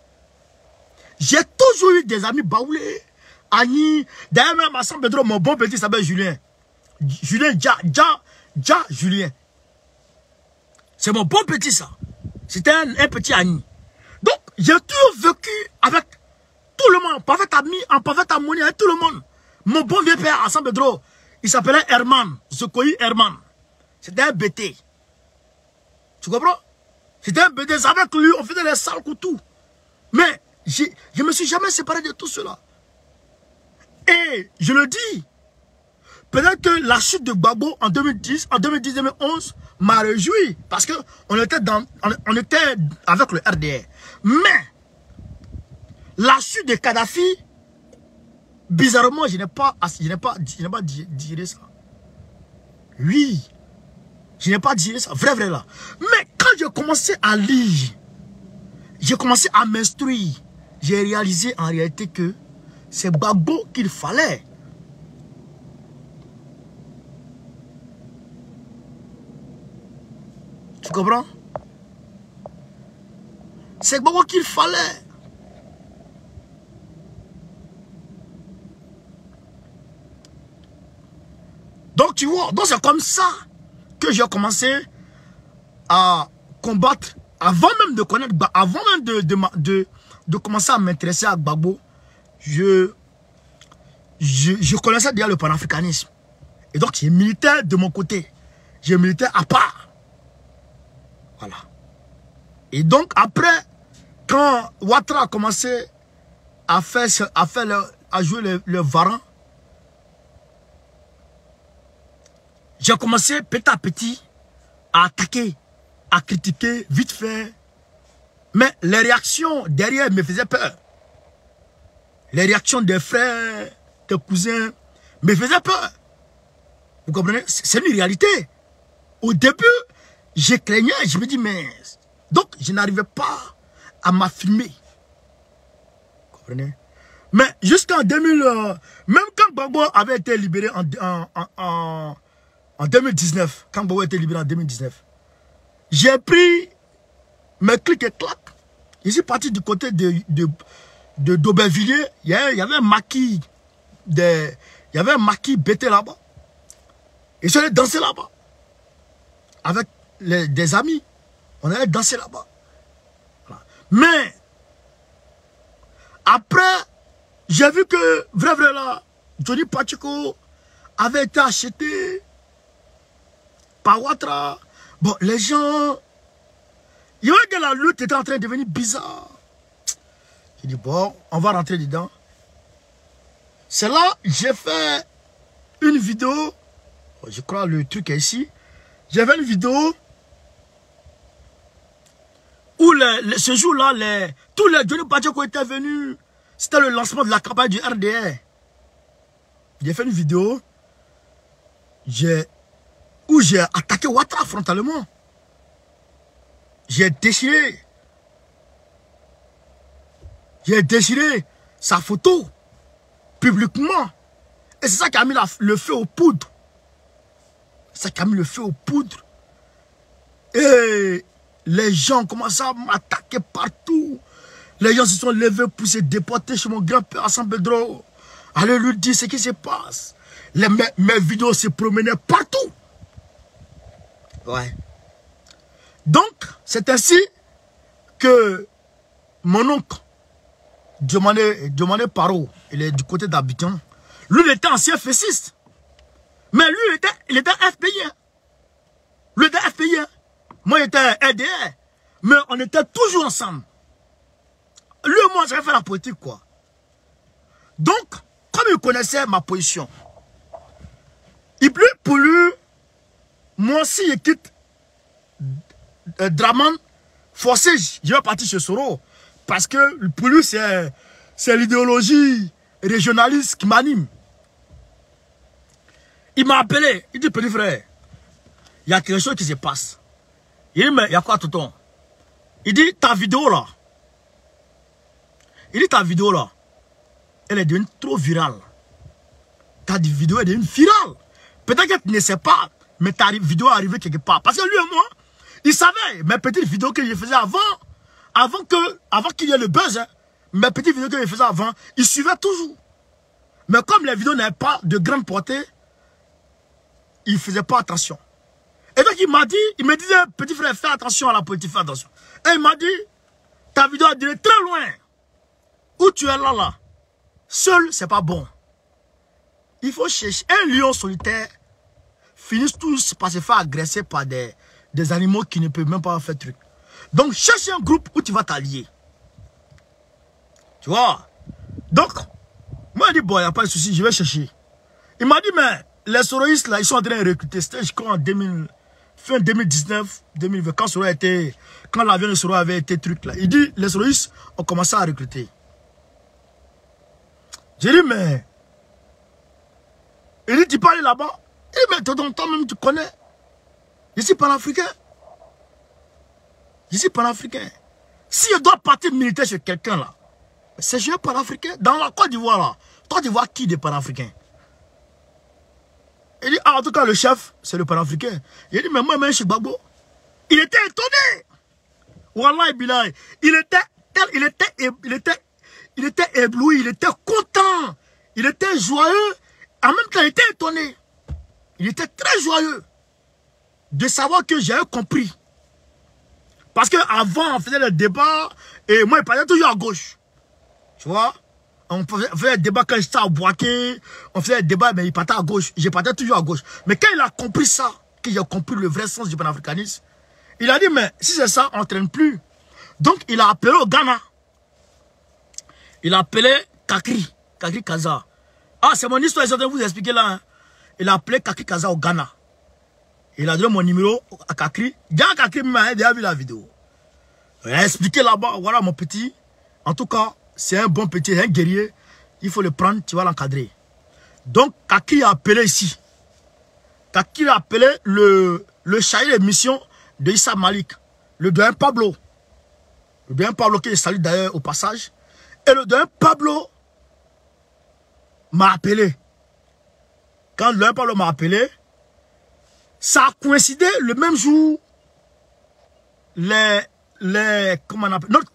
J'ai toujours eu des amis baoulés, Annie, d'ailleurs même à San Pedro, mon bon petit s'appelle Julien. Julien, Julien. C'est mon bon petit ça. C'était un petit Annie. Donc, j'ai toujours vécu avec tout le monde, en parfaite harmonie avec tout le monde. Mon bon vieux père à San Pedro, il s'appelait Herman, Zokoyi Herman. C'était un BT. Tu comprends? C'était un BT, avec lui, on faisait les sales coups, tout. Mais, je ne me suis jamais séparé de tout cela. Et, je le dis, peut-être que la chute de Gbagbo en 2010-2011 m'a réjoui. Parce qu'on était, on était avec le RDR. Mais, la chute de Kadhafi, bizarrement, je n'ai pas digéré ça. Oui, je n'ai pas digéré ça, vrai là. Mais quand j'ai commencé à lire, j'ai commencé à m'instruire, j'ai réalisé en réalité que c'est Gbagbo qu'il fallait. Tu comprends? C'est Gbagbo qu'il fallait. Donc tu vois, donc c'est comme ça que j'ai commencé à combattre, avant même de connaître, avant même de commencer à m'intéresser à Gbagbo, je connaissais déjà le panafricanisme. Et donc j'ai milité de mon côté, j'ai milité à part. Voilà. Et donc après, quand Ouattara a commencé à jouer le varan, j'ai commencé petit à petit à attaquer, à critiquer, vite fait. Mais les réactions derrière me faisaient peur. Les réactions des frères, des cousins, me faisaient peur. Vous comprenez? C'est une réalité. Au début, je craignais, je me dis, mais... Donc, je n'arrivais pas à m'affirmer. Vous comprenez? Mais jusqu'en 2000... même quand Gbagbo avait été libéré en 2019, quand Gbagbo a été libéré en 2019, j'ai pris mes clics et claques. Je suis parti du côté d'Aubervilliers. Il y avait un maquis BT là-bas. Et je suis allé danser là-bas. Avec des amis. On allait danser là-bas. Voilà. Mais, après, j'ai vu que, vrai là, Johnny Pacheco avait été acheté par Ouattara. Bon, les gens... Il y avait que la lutte était en train de devenir bizarre. J'ai dit, bon, on va rentrer dedans. C'est là j'ai fait une vidéo. Je crois le truc est ici. J'avais une vidéo où ce jour-là, tous les Johnny Badiako étaient venus. C'était le lancement de la campagne du RDR. J'ai fait une vidéo où j'ai attaqué Ouattara frontalement. J'ai déchiré sa photo publiquement. Et c'est ça qui a mis le feu aux poudres. C'est ça qui a mis le feu aux poudres. Et les gens commencent à m'attaquer partout. Les gens se sont levés pour se déporter chez mon grand-père à San Pedro. Allez lui dire ce qui se passe. Mes vidéos se promenaient partout. Ouais. Donc, c'est ainsi que mon oncle, Diomandé Paro, il est du côté d'Abidjan. Lui, il était ancien fessiste. Mais lui, il était FPI. Lui, il était FPI. Moi, j'étais RDR. Mais on était toujours ensemble. Lui et moi, j'avais fait la politique, quoi. Donc, comme il connaissait ma position, il pleut pour lui, moi aussi, je quitte Draman, forcé, je vais partir chez Soro. Parce que pour lui, c'est l'idéologie régionaliste qui m'anime. Il m'a appelé, il dit, petit frère, il y a quelque chose qui se passe. Il dit, mais il y a quoi, tonton? Il dit, ta vidéo là, elle est devenue trop virale. Ta vidéo est devenue virale. Peut-être que tu ne sais pas, mais ta vidéo est arrivée quelque part. Parce que lui et moi, il savait mes petites vidéos que je faisais avant qu'il y ait le buzz, hein, mes petites vidéos que je faisais avant, il suivait toujours. Mais comme les vidéos n'avaient pas de grande portée, il ne faisait pas attention. Et donc il m'a dit, il me disait, petit frère, fais attention à la politique, fais attention. Et il m'a dit, ta vidéo a duré très loin. Où tu es là, seul, c'est pas bon. Il faut chercher un lion solitaire, finissent tous par se faire agresser par des animaux qui ne peuvent même pas faire truc. Donc, cherche un groupe où tu vas t'allier. Tu vois? Donc, moi, je dis, bon, il n'y a pas de souci, je vais chercher. Il m'a dit, mais les soroïstes, là, ils sont en train de recruter. C'était, je crois, fin 2019, 2020, quand l'avion de Soro avait été truc, là. Il dit, les soroïstes ont commencé à recruter. J'ai dit, mais... Il dit, tu peux aller là-bas? Il dit, mais toi-même, tu connais. Je suis panafricain. Je suis panafricain. Si je dois partir militaire chez quelqu'un, là, c'est chez un panafricain. Dans la Côte d'Ivoire, là, toi, tu vois qui des panafricains? Il dit, ah, en tout cas, le chef, c'est le panafricain. Il dit, mais moi, je suis Gbagbo. Il était étonné. Wallah, Bilal. Il était ébloui, il était content, il était joyeux, en même temps il était étonné. Il était très joyeux de savoir que j'avais compris. Parce qu'avant on faisait le débat et moi il parlait toujours à gauche. Tu vois? On faisait le débat quand j'étais à Boaké, on faisait le débat mais il partait à gauche, je partais toujours à gauche. Mais quand il a compris ça, que j'ai compris le vrai sens du panafricanisme, il a dit mais si c'est ça, on ne traîne plus. Donc il a appelé au Ghana. Il a appelé Kakri Kaza. Ah, c'est mon histoire, je vais vous expliquer là. Hein. Il a appelé Kakri Kaza au Ghana. Il a donné mon numéro à Kakri. Déjà, Kakri m'a déjà vu la vidéo. Il a expliqué là-bas, voilà mon petit. En tout cas, c'est un bon petit, un guerrier. Il faut le prendre, tu vas l'encadrer. Donc, Kakri a appelé ici. Kakri a appelé le chargé de mission de Issa Malik. Le doyen Pablo. Le doyen Pablo qui est salué d'ailleurs au passage. Et le doyen Pablo m'a appelé. Quand le doyen Pablo m'a appelé, ça a coïncidé le même jour. Comment on appelle, notre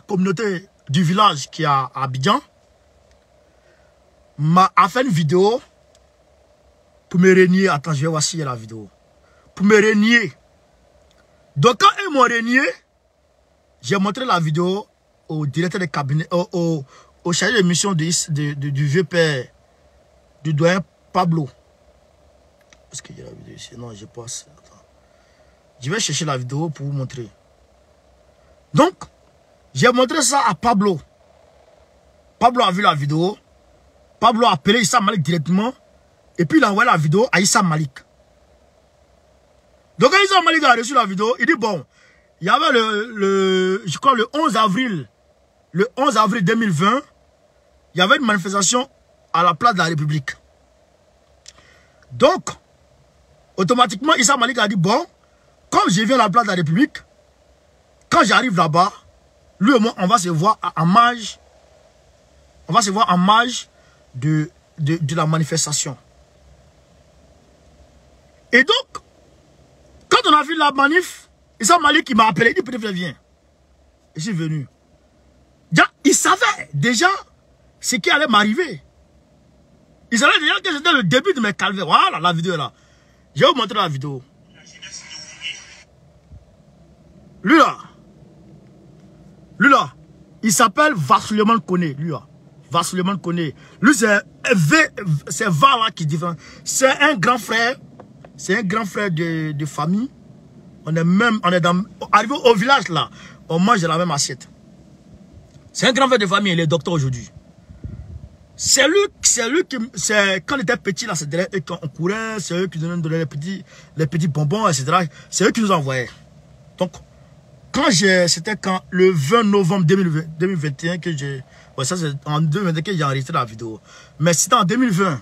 communauté du village qui est à Abidjan m'a fait une vidéo pour me renier. Attends, je vais voir s'il y a la vidéo. Pour me renier. Donc quand ils m'ont renié, j'ai montré la vidéo au directeur de cabinet, au chargé de mission du vieux père, du doyen Pablo. Est-ce qu'il y a la vidéo ici? Non, je passe. Attends. Je vais chercher la vidéo pour vous montrer. Donc, j'ai montré ça à Pablo. Pablo a vu la vidéo. Pablo a appelé Issa Malik directement. Et puis il a envoyé la vidéo à Issa Malik. Donc quand Issa Malik a reçu la vidéo, il dit bon, il y avait je crois le 11 avril 2020, il y avait une manifestation à la place de la République. Donc, automatiquement, Issa Malik a dit bon, comme je viens à la place de la République, quand j'arrive là-bas, lui et moi, on va se voir en marge. On va se voir en marge de la manifestation. Et donc, quand on a vu la manif, Issa Malik qui m'a appelé, il dit petit frère viens. Et je suis venu. Il savait déjà ce qui allait m'arriver. Il savait déjà que c'était le début de mes calvaires. Voilà la vidéo là. Je vais vous montrer la vidéo. Lui là, il s'appelle Vassuleman Koné, lui là. Vassuleman Koné. Lui c'est Va là qui dit. C'est un grand frère. C'est un grand frère de famille. Arrivé au village là, on mange de la même assiette. C'est un grand frère de famille, il est docteur aujourd'hui. C'est lui qui, quand il était petit là, c'est eux qui on courait, c'est eux qui nous donnaient les petits bonbons, etc. C'est eux qui nous envoyaient. Donc, c'était quand le 20 novembre 2021 que j'ai, ouais, ça c'est en 2021 que j'ai enregistré la vidéo. Mais c'était en 2020.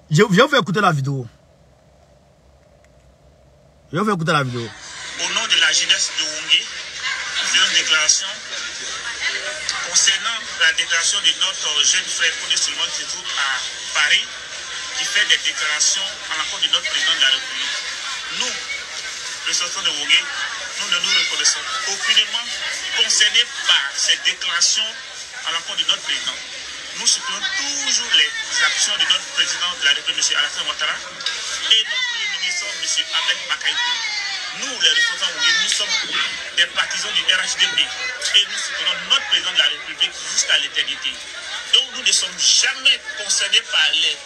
Je vais vous faire écouter la vidéo. Je vais vous faire écouter la vidéo. Au nom de la jeunesse de Wongé, nous faisons une déclaration concernant la déclaration de notre jeune frère Koné Souleymane qui se trouve à Paris, qui fait des déclarations à l'encontre de notre président de la République. Nous, ressortissants de Wongé, nous ne nous reconnaissons aucunement concernés par ces déclarations à l'encontre de notre président. Nous soutenons toujours les actions de notre président de la République, M. Alassane Ouattara, et notre premier ministre, M. Ahmed Bakaïtou. Nous, les ressortissants Wongé, nous sommes des partisans du RHDP et nous soutenons notre président de la République jusqu'à l'éternité. Donc nous ne sommes jamais concernés par les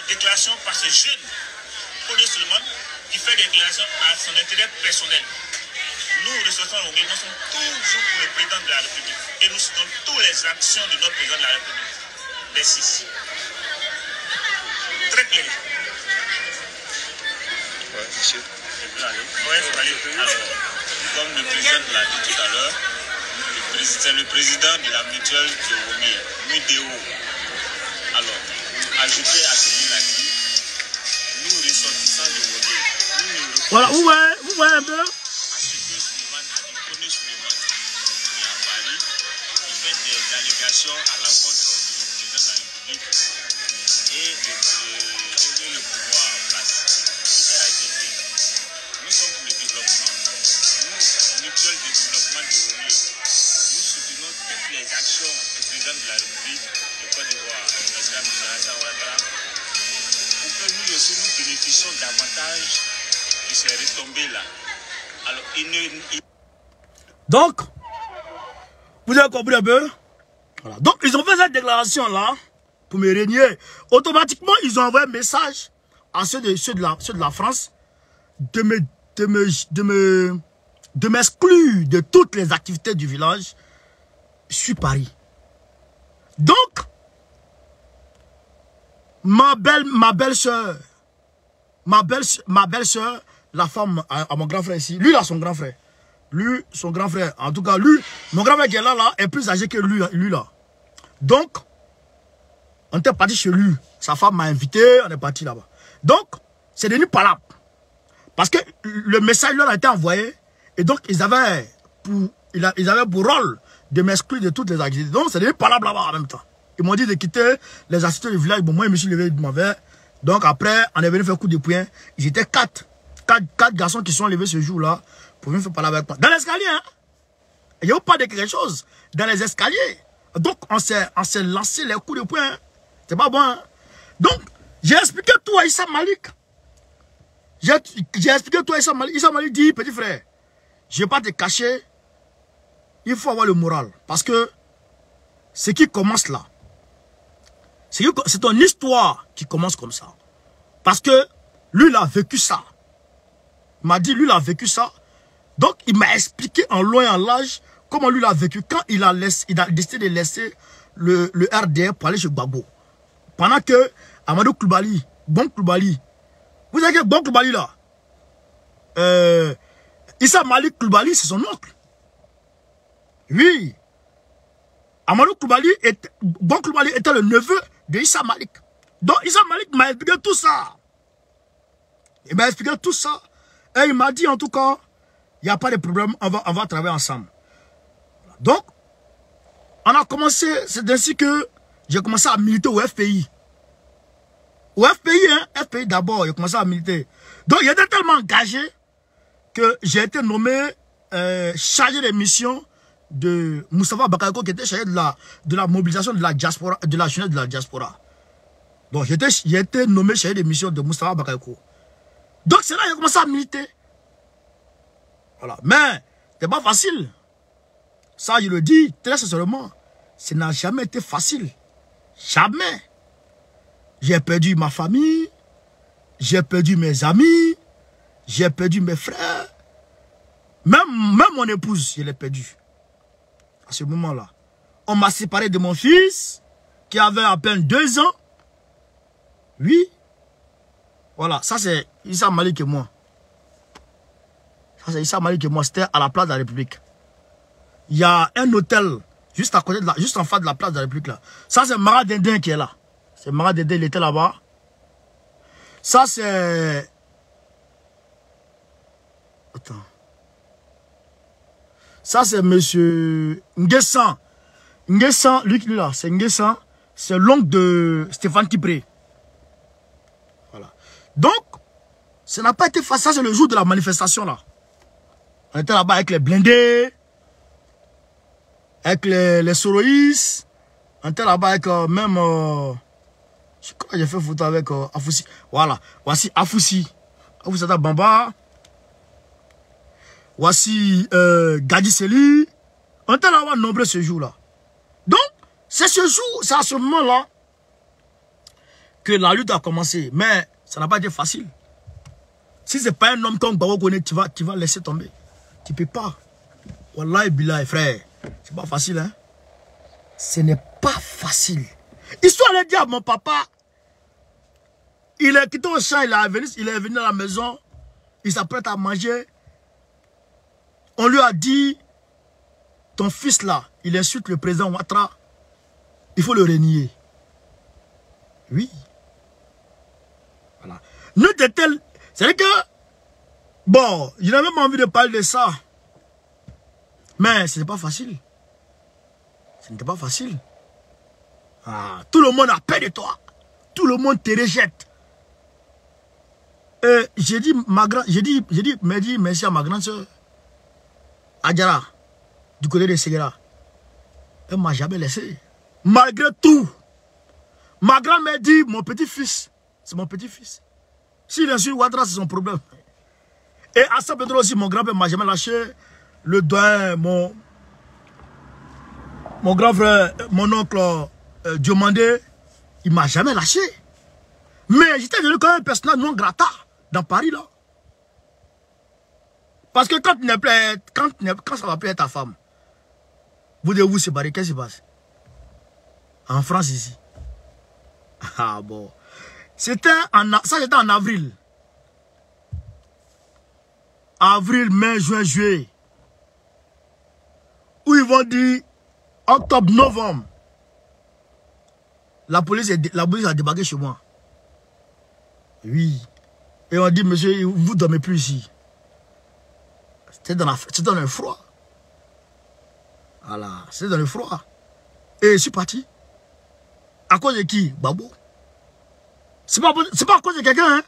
déclarations par ce jeune Koné Souleymane qui fait des déclarations à son intérêt personnel. Nous, les ressortissants Wongé, nous sommes toujours pour le président de la République et nous soutenons toutes les actions de notre président de la République. Merci. Très clair. Ouais, monsieur. Ouais, alors, comme le président l'a dit tout à l'heure, c'est le président de la mutuelle de Wongé, Mudéo. Alors, ajouté à ce qu'il a dit, nous ressortissants de Wongé, voilà, vous voyez un peu. à ce que Souleymane a dit, Koné Souleymane, qui est à Paris, qui fait des allégations à l'encontre du président de la République et le pouvoir en place, du RHDP. Nous sommes pour le développement, nous, mutuelle de développement de Wongé, nous soutenons toutes les actions du président de la République de Côte d'Ivoire, M. Alassane Ouattara, pour que nous aussi nous bénéficions davantage de ces retombées-là. Alors, Donc, vous avez compris un peu? Voilà. Donc, ils ont fait cette déclaration-là pour me régner. Automatiquement, ils ont envoyé un message à ceux de la France de m'exclure de toutes les activités du village sur Paris. Donc, ma belle-sœur, la femme à mon grand frère ici, lui là, son grand frère. Lui, son grand frère, en tout cas, lui, mon grand frère qui est là, est plus âgé que lui là. Donc, on était parti chez lui. Sa femme m'a invité, on est parti là-bas. Donc, c'est devenu palable. Parce que le message leur a été envoyé. Et donc, ils avaient pour rôle de m'exclure de toutes les activités. Donc, c'est devenu palable là-bas en même temps. Ils m'ont dit de quitter les activités du village. Bon, moi, je me suis levé de ma verre. Donc, après, on est venu faire coup de poing. Ils étaient quatre garçons qui sont levés ce jour-là pour venir faire parler avec moi. Dans l'escalier, hein. Il n'y a pas de quelque chose. Dans les escaliers. Donc, on s'est lancé les coups de poing. Hein. C'est pas bon, hein. Donc, j'ai expliqué tout à Issa Malik. J'ai expliqué tout à Issa Malik. Issa Malik dit, petit frère, je ne vais pas te cacher. Il faut avoir le moral. Parce que ce qui commence là, c'est ton histoire qui commence comme ça. Parce que lui, il a vécu ça. Il m'a dit, lui, il a vécu ça. Donc, il m'a expliqué en long et en large comment lui, il a vécu quand il a décidé de laisser le RDR pour aller chez Gbagbo. Pendant que Amadou Koulibaly, Bon Koulibaly, vous savez que Bon Koulibaly là, Issa Malik Koulibaly, c'est son oncle. Oui. Amadou Koulibaly, Bon Koulibaly était le neveu de Issa Malik. Donc Issa Malik m'a expliqué tout ça. Il m'a expliqué tout ça. Et il m'a dit en tout cas, il n'y a pas de problème, on va travailler ensemble. Donc, on a commencé, c'est ainsi que j'ai commencé à militer au FPI. Au FPI, hein, FPI d'abord, j'ai commencé à militer. Donc, il était tellement engagé que j'ai été nommé chargé des missions de Moustapha Bakayoko, qui était chargé de la mobilisation de la diaspora, de la jeunesse de la diaspora. Donc, j'ai été nommé chargé des missions de Moustapha Bakayoko. Donc, c'est là que j'ai commencé à militer. Voilà. Mais, c'est pas facile. Ça, je le dis très sincèrement. Ça n'a jamais été facile. Jamais. J'ai perdu ma famille. J'ai perdu mes amis. J'ai perdu mes frères. Même mon épouse, je l'ai perdue. À ce moment-là. On m'a séparé de mon fils, qui avait à peine 2 ans. Oui. Voilà. Ça, c'est Issa Malik et moi. Ça, c'est Issa Malik et moi. C'était à la place de la République. Il y a un hôtel juste à côté de juste en face de la place de la République là. Ça c'est Mara Dindin qui est là. C'est Mara Dindin, il était là-bas. Ça c'est... Attends. Ça c'est monsieur Nguessan. Nguessan, lui là, c'est Nguessan. C'est l'oncle de Stéphane Kipré. Voilà. Donc, ça n'a pas été facile. Ça c'est le jour de la manifestation là. On était là-bas avec les blindés. Avec les Soroïs, on était là-bas avec même... je crois que j'ai fait photo avec Afoussi. Voilà, voici Afoussi. Afoussi Bamba. Voici Gadi Seli. On était là-bas nombreux ce jour-là. Donc, c'est ce jour, c'est à ce moment-là que la lutte a commencé. Mais ça n'a pas été facile. Si ce n'est pas un homme comme Babo Kone, tu vas laisser tomber. Tu ne peux pas. Wallahi billahi, frère. C'est pas facile, hein. Ce n'est pas facile. Histoire de dire à mon papa, il est quitté au champ, il est venu à la maison, il s'apprête à manger. On lui a dit, ton fils là, il insulte le président Ouattara, il faut le renier. Oui. Voilà. Nous de-t-elle, c'est-à-dire que, bon, je n'ai même envie de parler de ça. Mais ce n'est pas facile. Ce n'était pas facile. Ah, tout le monde a peur de toi. Tout le monde te rejette. J'ai dit merci à ma grande soeur, Adjara, du côté de Séguéra. Elle ne m'a jamais laissé. Malgré tout. Ma grand-mère dit, mon petit-fils, c'est mon petit-fils. S'il insulte Ouattara, c'est son problème. Et à ça, peut-être aussi, mon grand-père ne m'a jamais lâché. Le doyen, mon grand frère, mon oncle Diomandé, il ne m'a jamais lâché. Mais j'étais devenu quand même un personnage non grata dans Paris là. Parce que quand ça va plus être ta femme, vous devez vous séparer, qu'est-ce qui se passe? En France ici. Ah bon. Ça c'était en avril. Avril, mai, juin, juillet. Où ils vont dire octobre, novembre. La police a débarqué chez moi. Oui. Et on dit, monsieur, vous ne dormez plus ici. C'était dans le froid. Voilà, c'était dans le froid. Et je suis parti. À cause de qui? Babo. C'est pas à cause de quelqu'un, hein.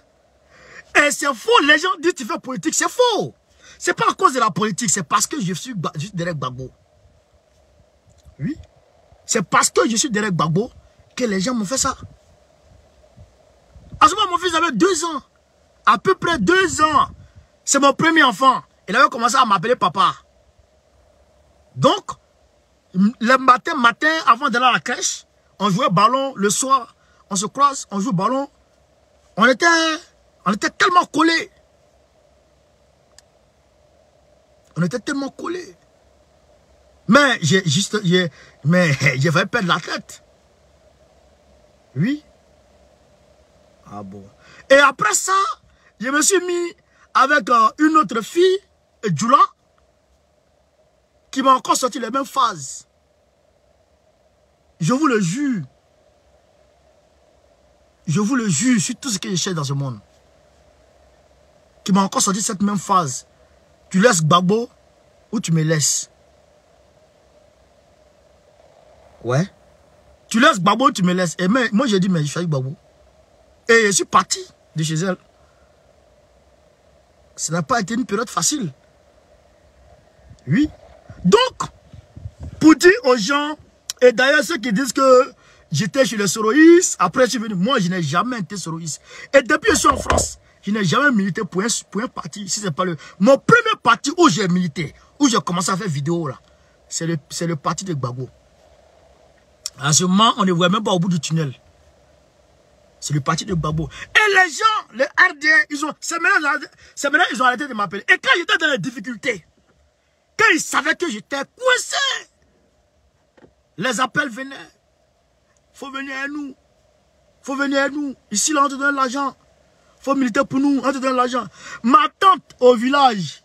Et c'est faux, les gens disent que tu fais politique, c'est faux. C'est pas à cause de la politique, c'est parce que je suis derrière Gbagbo. Oui. C'est parce que je suis derrière Gbagbo que les gens m'ont fait ça. À ce moment, mon fils avait 2 ans. À peu près 2 ans. C'est mon premier enfant. Il avait commencé à m'appeler papa. Donc, le matin, avant d'aller à la crèche, on jouait au ballon. Le soir, on se croise, on joue au ballon. On était tellement collés. On était tellement collés. Mais j'ai failli perdre la tête. Oui. Ah bon. Et après ça, je me suis mis avec une autre fille, Djoula, qui m'a encore sorti les mêmes phases. Je vous le jure. Je vous le jure sur tout ce que je cherche dans ce monde. Qui m'a encore sorti cette même phase. Tu laisses Gbagbo ou tu me laisses. Ouais. Tu laisses Gbagbo ou tu me laisses. Et moi j'ai dit, mais je suis avec Gbagbo. Et je suis parti de chez elle. Ça n'a pas été une période facile. Oui. Donc, pour dire aux gens, et d'ailleurs ceux qui disent que j'étais chez les soroïstes, après je suis venu, moi je n'ai jamais été soroïste. Et depuis que je suis en France, je n'ai jamais milité pour un parti. Si c'est pas mon premier parti où j'ai milité, où j'ai commencé à faire vidéo là, c'est le parti de Gbagbo. À ce moment, on ne voit même pas au bout du tunnel. C'est le parti de Gbagbo. Et les gens, les RDA, c'est maintenant ils ont arrêté de m'appeler. Et quand j'étais dans les difficultés, quand ils savaient que j'étais coincé, les appels venaient. Faut venir à nous. Faut venir à nous. Ici, là, on te donne l'argent. Faut militer pour nous, on te donne l'argent. Ma tante au village,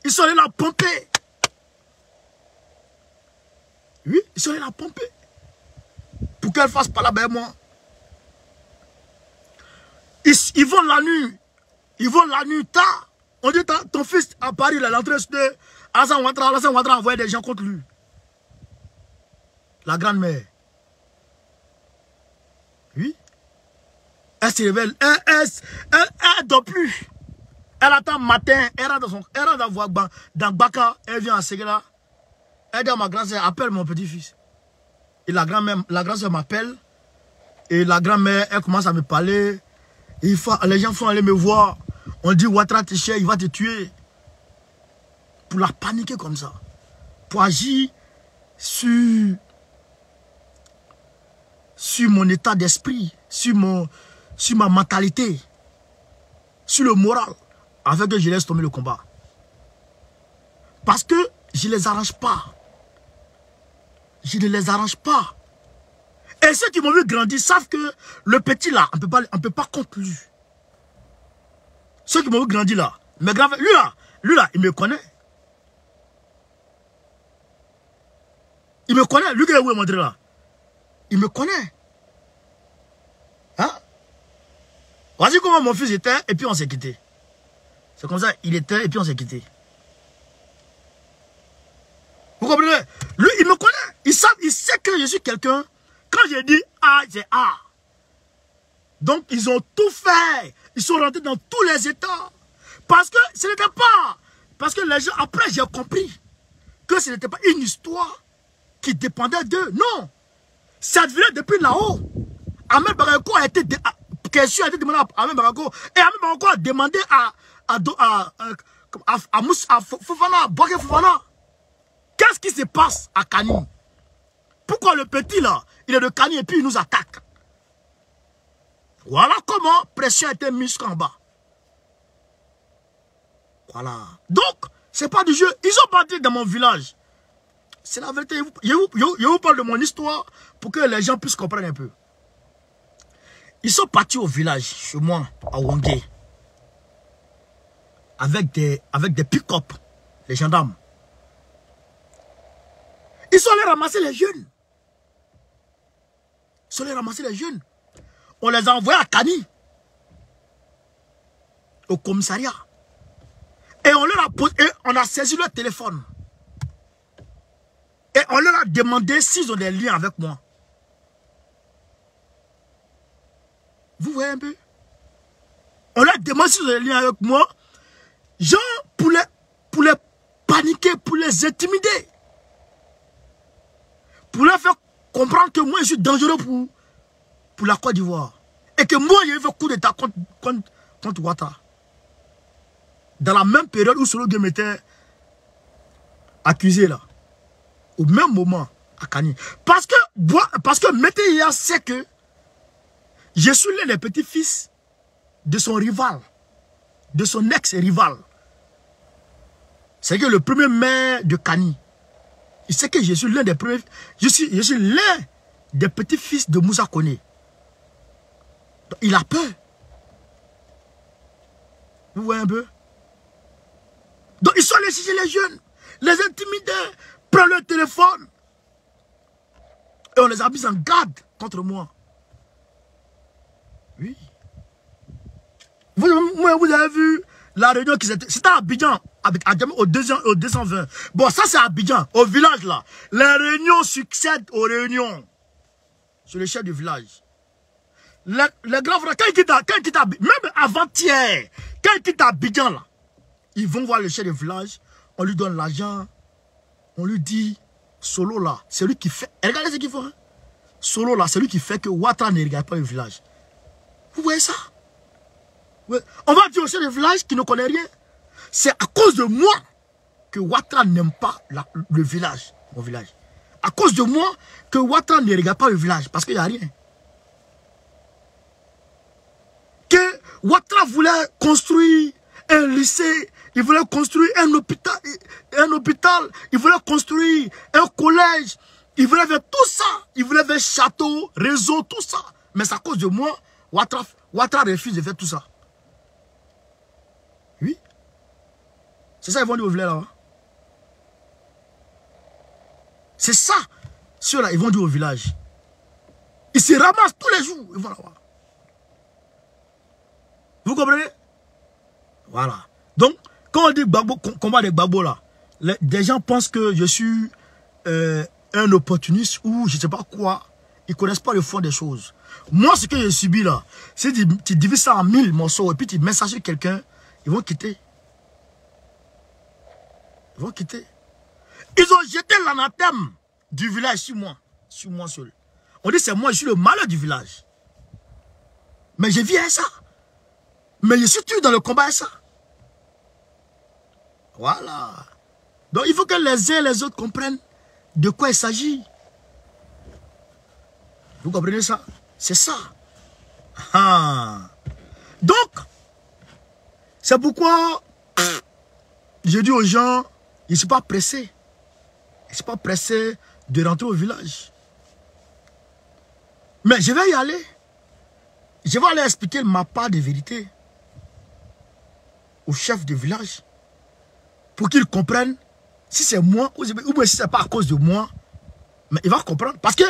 ils sont allés la pomper. Oui, ils sont allés la pomper. Pour qu'elle fasse pas la belle moi. Ils vont la nuit. Ils vont la nuit tard. On dit ton fils à Paris, il est entré de Alassane Ouattara envoyer des gens contre lui. La grand-mère. Oui. Elle se révèle. Elle dort plus. Elle attend matin. Elle rentre dans Baka. Elle vient à Séguéla. Elle dit à ma grand-sœur, appelle mon petit-fils. Et la grand-sœur m'appelle. Et la grand-mère, elle commence à me parler. Et les gens font aller me voir. On dit, Ouattara te cherche, il va te tuer. Pour la paniquer comme ça. Pour agir sur mon état d'esprit, sur ma mentalité, sur le moral, afin que je laisse tomber le combat. Parce que je ne les arrange pas. Je ne les arrange pas. Et ceux qui m'ont vu grandir savent que le petit là, on ne peut pas contre lui. Ceux qui m'ont vu grandir là, mais lui là, il me connaît. Il me connaît, lui qui est où est montré là. Il me connaît. Hein? Voici comment mon fils était et puis on s'est quitté. C'est comme ça, il était et puis on s'est quitté. Vous comprenez? Lui, il me connaît. Il sait que je suis quelqu'un. Quand j'ai dit A, c'est A. Donc, ils ont tout fait. Ils sont rentrés dans tous les états. Parce que ce n'était pas... Parce que les gens, après, j'ai compris que ce n'était pas une histoire qui dépendait d'eux. Non. Ça devenait depuis là-haut. Ahmed Barakou a été... Question a été demandée à Ahmed Barakou. Et Ahmed Barakou a demandé à Fofana, Boké Fofana. Qu'est-ce qui se passe à Kani? Pourquoi le petit là, il est de Kani et puis il nous attaque? Voilà comment pression a été mise en bas. Voilà. Donc, c'est pas du jeu. Ils ont parti dans mon village. C'est la vérité. Je vous parle de mon histoire pour que les gens puissent comprendre un peu. Ils sont partis au village, chez moi, à Wangé. Avec des pick-up, les gendarmes. Ils sont allés ramasser les jeunes. Ils sont allés ramasser les jeunes. On les a envoyés à Kani. Au commissariat. Et on leur a posé, et on a saisi leur téléphone. Et on leur a demandé s'ils ont des liens avec moi. Vous voyez un peu? On leur a demandé s'ils ont des liens avec moi. Genre, pour les paniquer, pour les intimider. Pour leur faire comprendre que moi je suis dangereux pour la Côte d'Ivoire. Et que moi j'ai fait coup d'état contre Ouattara. Dans la même période où Solo Game était accusé là. Au même moment à Kani. Parce que Météia sait que je suis l'un des petits-fils de son rival. De son ex-rival. C'est que le premier maire de Kani. Il sait que je suis l'un des premiers. Je suis l'un des petits-fils de Moussa Koné. Donc, il a peur. Vous voyez un peu? Donc ils sont allés chercher les jeunes, les intimider, prendre leur téléphone. Et on les a mis en garde contre moi. Oui. Vous avez vu la réunion qui s'était... C'était à Abidjan, au 220. Bon, ça c'est à Abidjan, au village là. Les réunions succèdent aux réunions. Sur le chef du village. Les grands frères, quand ils quittent Abidjan, même avant-hier, quand ils quittent Abidjan là, ils vont voir le chef du village, on lui donne l'argent, on lui dit, Solo là, c'est lui qui fait... Regardez ce qu'il faut. Hein? Solo là, c'est lui qui fait que Ouattara ne regarde pas le village. Vous voyez ça? Ouais. On va dire au chef du village qui ne connaît rien. C'est à cause de moi que Ouattara n'aime pas le village, mon village. À cause de moi que Ouattara ne regarde pas le village, parce qu'il n'y a rien. Que Ouattara voulait construire un lycée, il voulait construire un hôpital, il voulait construire un collège, il voulait faire tout ça, il voulait faire château, réseau, tout ça. Mais c'est à cause de moi, Ouattara refuse de faire tout ça. Oui. C'est ça qu'ils vont dire au village là-bas. C'est ça, ceux-là, ils vont dire au village. Ils se ramassent tous les jours, ils vont là-bas. Vous comprenez? Voilà. Donc, quand on dit combat des Gbagbo là, des gens pensent que je suis un opportuniste ou je ne sais pas quoi. Ils ne connaissent pas le fond des choses. Moi, ce que j'ai subi là, c'est que tu divises ça en 1000 morceaux et puis tu mets ça sur quelqu'un, ils vont quitter. Ils vont quitter. Ils ont jeté l'anathème du village sur moi seul. On dit c'est moi, je suis le malheur du village. Mais je vis à ça. Mais je suis tué dans le combat à ça. Voilà. Donc il faut que les uns et les autres comprennent de quoi il s'agit. Vous comprenez ça? C'est ça. Ah. Donc, c'est pourquoi je dis aux gens, ils ne sont pas pressés. Ils ne sont pas pressés de rentrer au village. Mais je vais y aller. Je vais aller expliquer ma part de vérité au chef de village pour qu'il comprenne si c'est moi ou si ce n'est pas à cause de moi. Mais il va comprendre. Parce que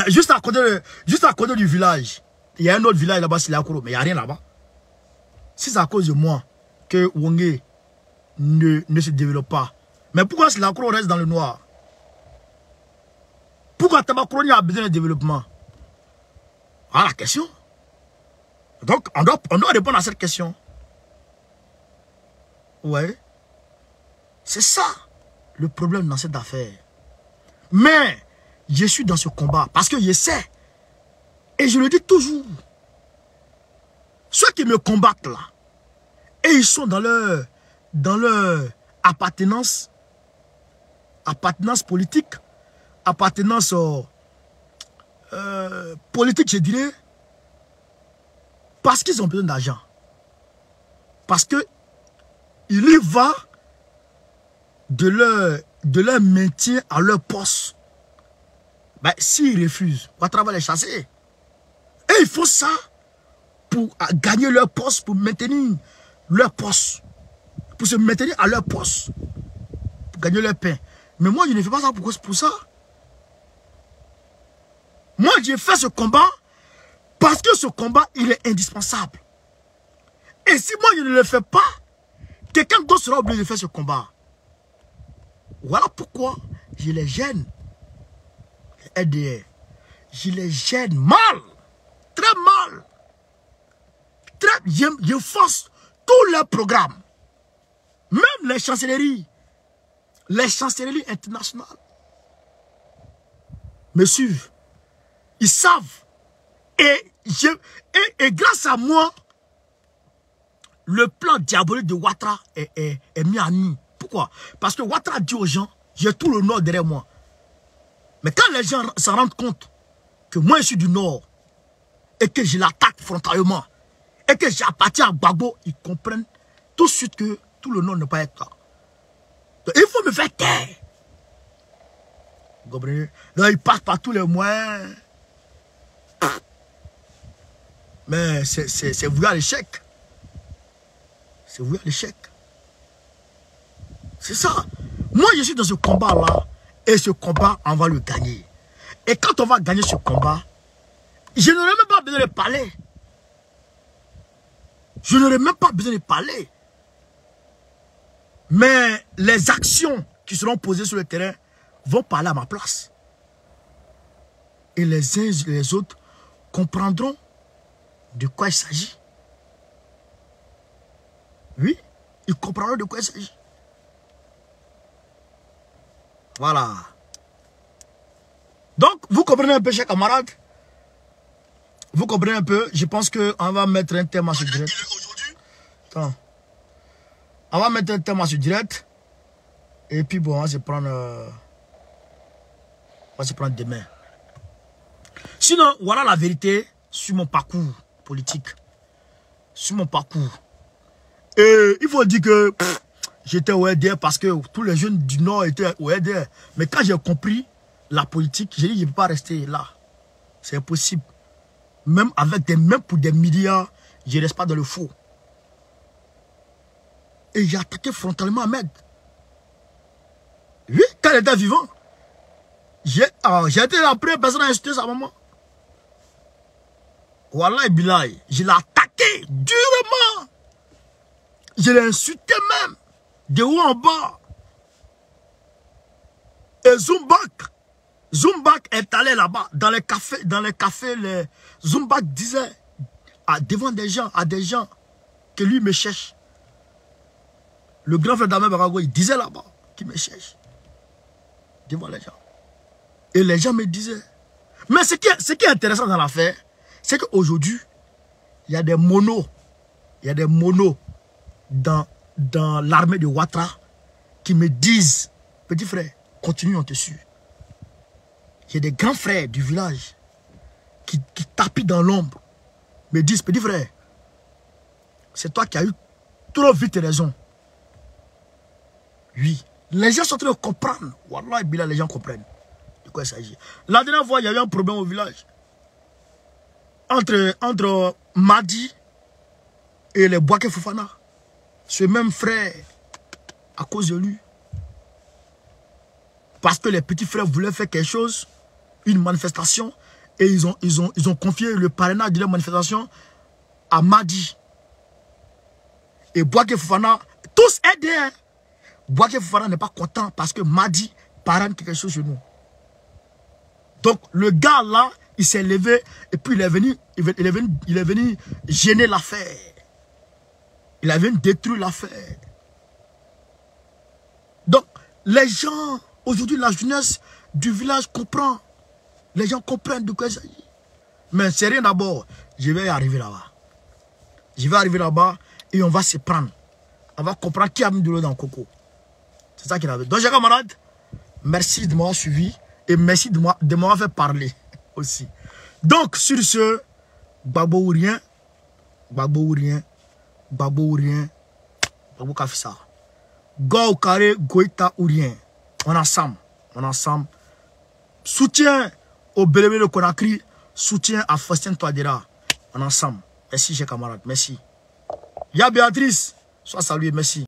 juste à côté du village, il y a un autre village là-bas, c'est Lakoro, mais il n'y a rien là-bas. Si c'est à cause de moi que Wongé ne se développe pas. Mais pourquoi Lakoro reste dans le noir? Pourquoi Tabakoroni a besoin de développement? Voilà la question. Donc, on doit répondre à cette question. Ouais. C'est ça le problème dans cette affaire. Mais, je suis dans ce combat parce que je sais. Et je le dis toujours. Ceux qui me combattent là, et ils sont dans leur appartenance politique, appartenance politique, je dirais, parce qu'ils ont besoin d'argent. Parce que il y va de leur maintien à leur poste. Ben, s'ils refusent, on va travailler les chasser. Et il faut ça pour gagner leur poste, pour maintenir leur poste. Pour se maintenir à leur poste. Pour gagner leur pain. Mais moi, je ne fais pas ça pour ça. Moi, j'ai fait ce combat parce que ce combat, il est indispensable. Et si moi, je ne le fais pas, quelqu'un d'autre sera obligé de faire ce combat. Voilà pourquoi je les gêne. Les LDR. Je les gêne mal. Très mal. Je force tous leurs programmes. Même les chancelleries. Les chancelleries internationales me suivent. Ils savent. Et grâce à moi, le plan diabolique de Ouattara est mis à nu. Pourquoi? Parce que Ouattara dit aux gens, j'ai tout le nord derrière moi. Mais quand les gens s'en rendent compte que moi je suis du nord et que je l'attaque frontalement et que j'appartiens à Gbagbo, ils comprennent tout de suite que tout le nord ne peut pas être là. Donc, il faut me faire taire. Vous comprenez? Là, ils passent par tous les moyens. Mais c'est voué à l'échec. C'est voué à l'échec. C'est ça. Moi, je suis dans ce combat-là. Et ce combat, on va le gagner. Et quand on va gagner ce combat, je n'aurai même pas besoin de parler. Je n'aurai même pas besoin de parler. Mais les actions qui seront posées sur le terrain vont parler à ma place. Et les uns et les autres comprendront de quoi il s'agit. Oui, ils comprendront de quoi il s'agit. Voilà. Donc, vous comprenez un peu, chers camarades? Vous comprenez un peu? Je pense qu'on va mettre un thème à ce direct. Attends. On va mettre un thème à ce direct. Et puis bon, on va se prendre demain. Sinon, voilà la vérité sur mon parcours politique. Sur mon parcours. Et il faut dire que j'étais au RDR parce que tous les jeunes du Nord étaient au RDR. Mais quand j'ai compris la politique, j'ai dit je ne peux pas rester là. C'est impossible. Même pour des milliards, je ne reste pas dans le faux. Et j'ai attaqué frontalement Ahmed. Oui, quand il était vivant. J'ai été la première personne à insulter sa maman. Wallah billahi, je l'ai attaqué durement. Je l'ai insulté même. De haut en bas. Et Zoumbak est allé là-bas. Dans les cafés, Zoumbak disait devant à des gens que lui me cherche. Le grand frère d'Ahmed Barago, il disait là-bas qu'il me cherche. Devant les gens. Et les gens me disaient. Mais ce qui est intéressant dans l'affaire, c'est qu'aujourd'hui, il y a des monos. Il y a des monos dans l'armée de Ouattara qui me disent, petit frère, continue, on te suit. J'ai des grands frères du village qui tapent dans l'ombre, me disent, petit frère, c'est toi qui as eu trop vite raison. Oui, les gens sont en train de comprendre. Wallah, les gens comprennent de quoi il s'agit. La dernière fois, il y a eu un problème au village. Entre Madi et les Bouaké Fofana. Ce même frère, à cause de lui. Parce que les petits frères voulaient faire quelque chose, une manifestation, et ils ont confié le parrainage de la manifestation à Madi. Et Bouaké Fofana, tous aidés. Bouaké Fofana n'est pas content parce que Madi parraine quelque chose chez nous. Donc le gars là, il s'est levé et puis il est venu gêner l'affaire. Il est venu détruire l'affaire. Donc les gens, aujourd'hui la jeunesse du village comprend. Les gens comprennent de quoi il s'agit. Mais c'est rien d'abord, je vais arriver là-bas. Je vais arriver là-bas et on va se prendre. On va comprendre qui a mis de l'eau dans le coco. C'est ça qu'il avait. Donc, chers camarades, merci de m'avoir suivi et merci de m'avoir fait parler aussi. Donc, sur ce, Gbagbo ou rien, Gbagbo ou rien, Gbagbo ou rien, Gbagbo Kafissa. Go au carré, Goïta ou rien. On est ensemble. Soutien au Belébé de Conakry, soutien à Faustine Touadéra. On est ensemble. Merci, chers camarades, merci. Ya Béatrice, sois salué, merci.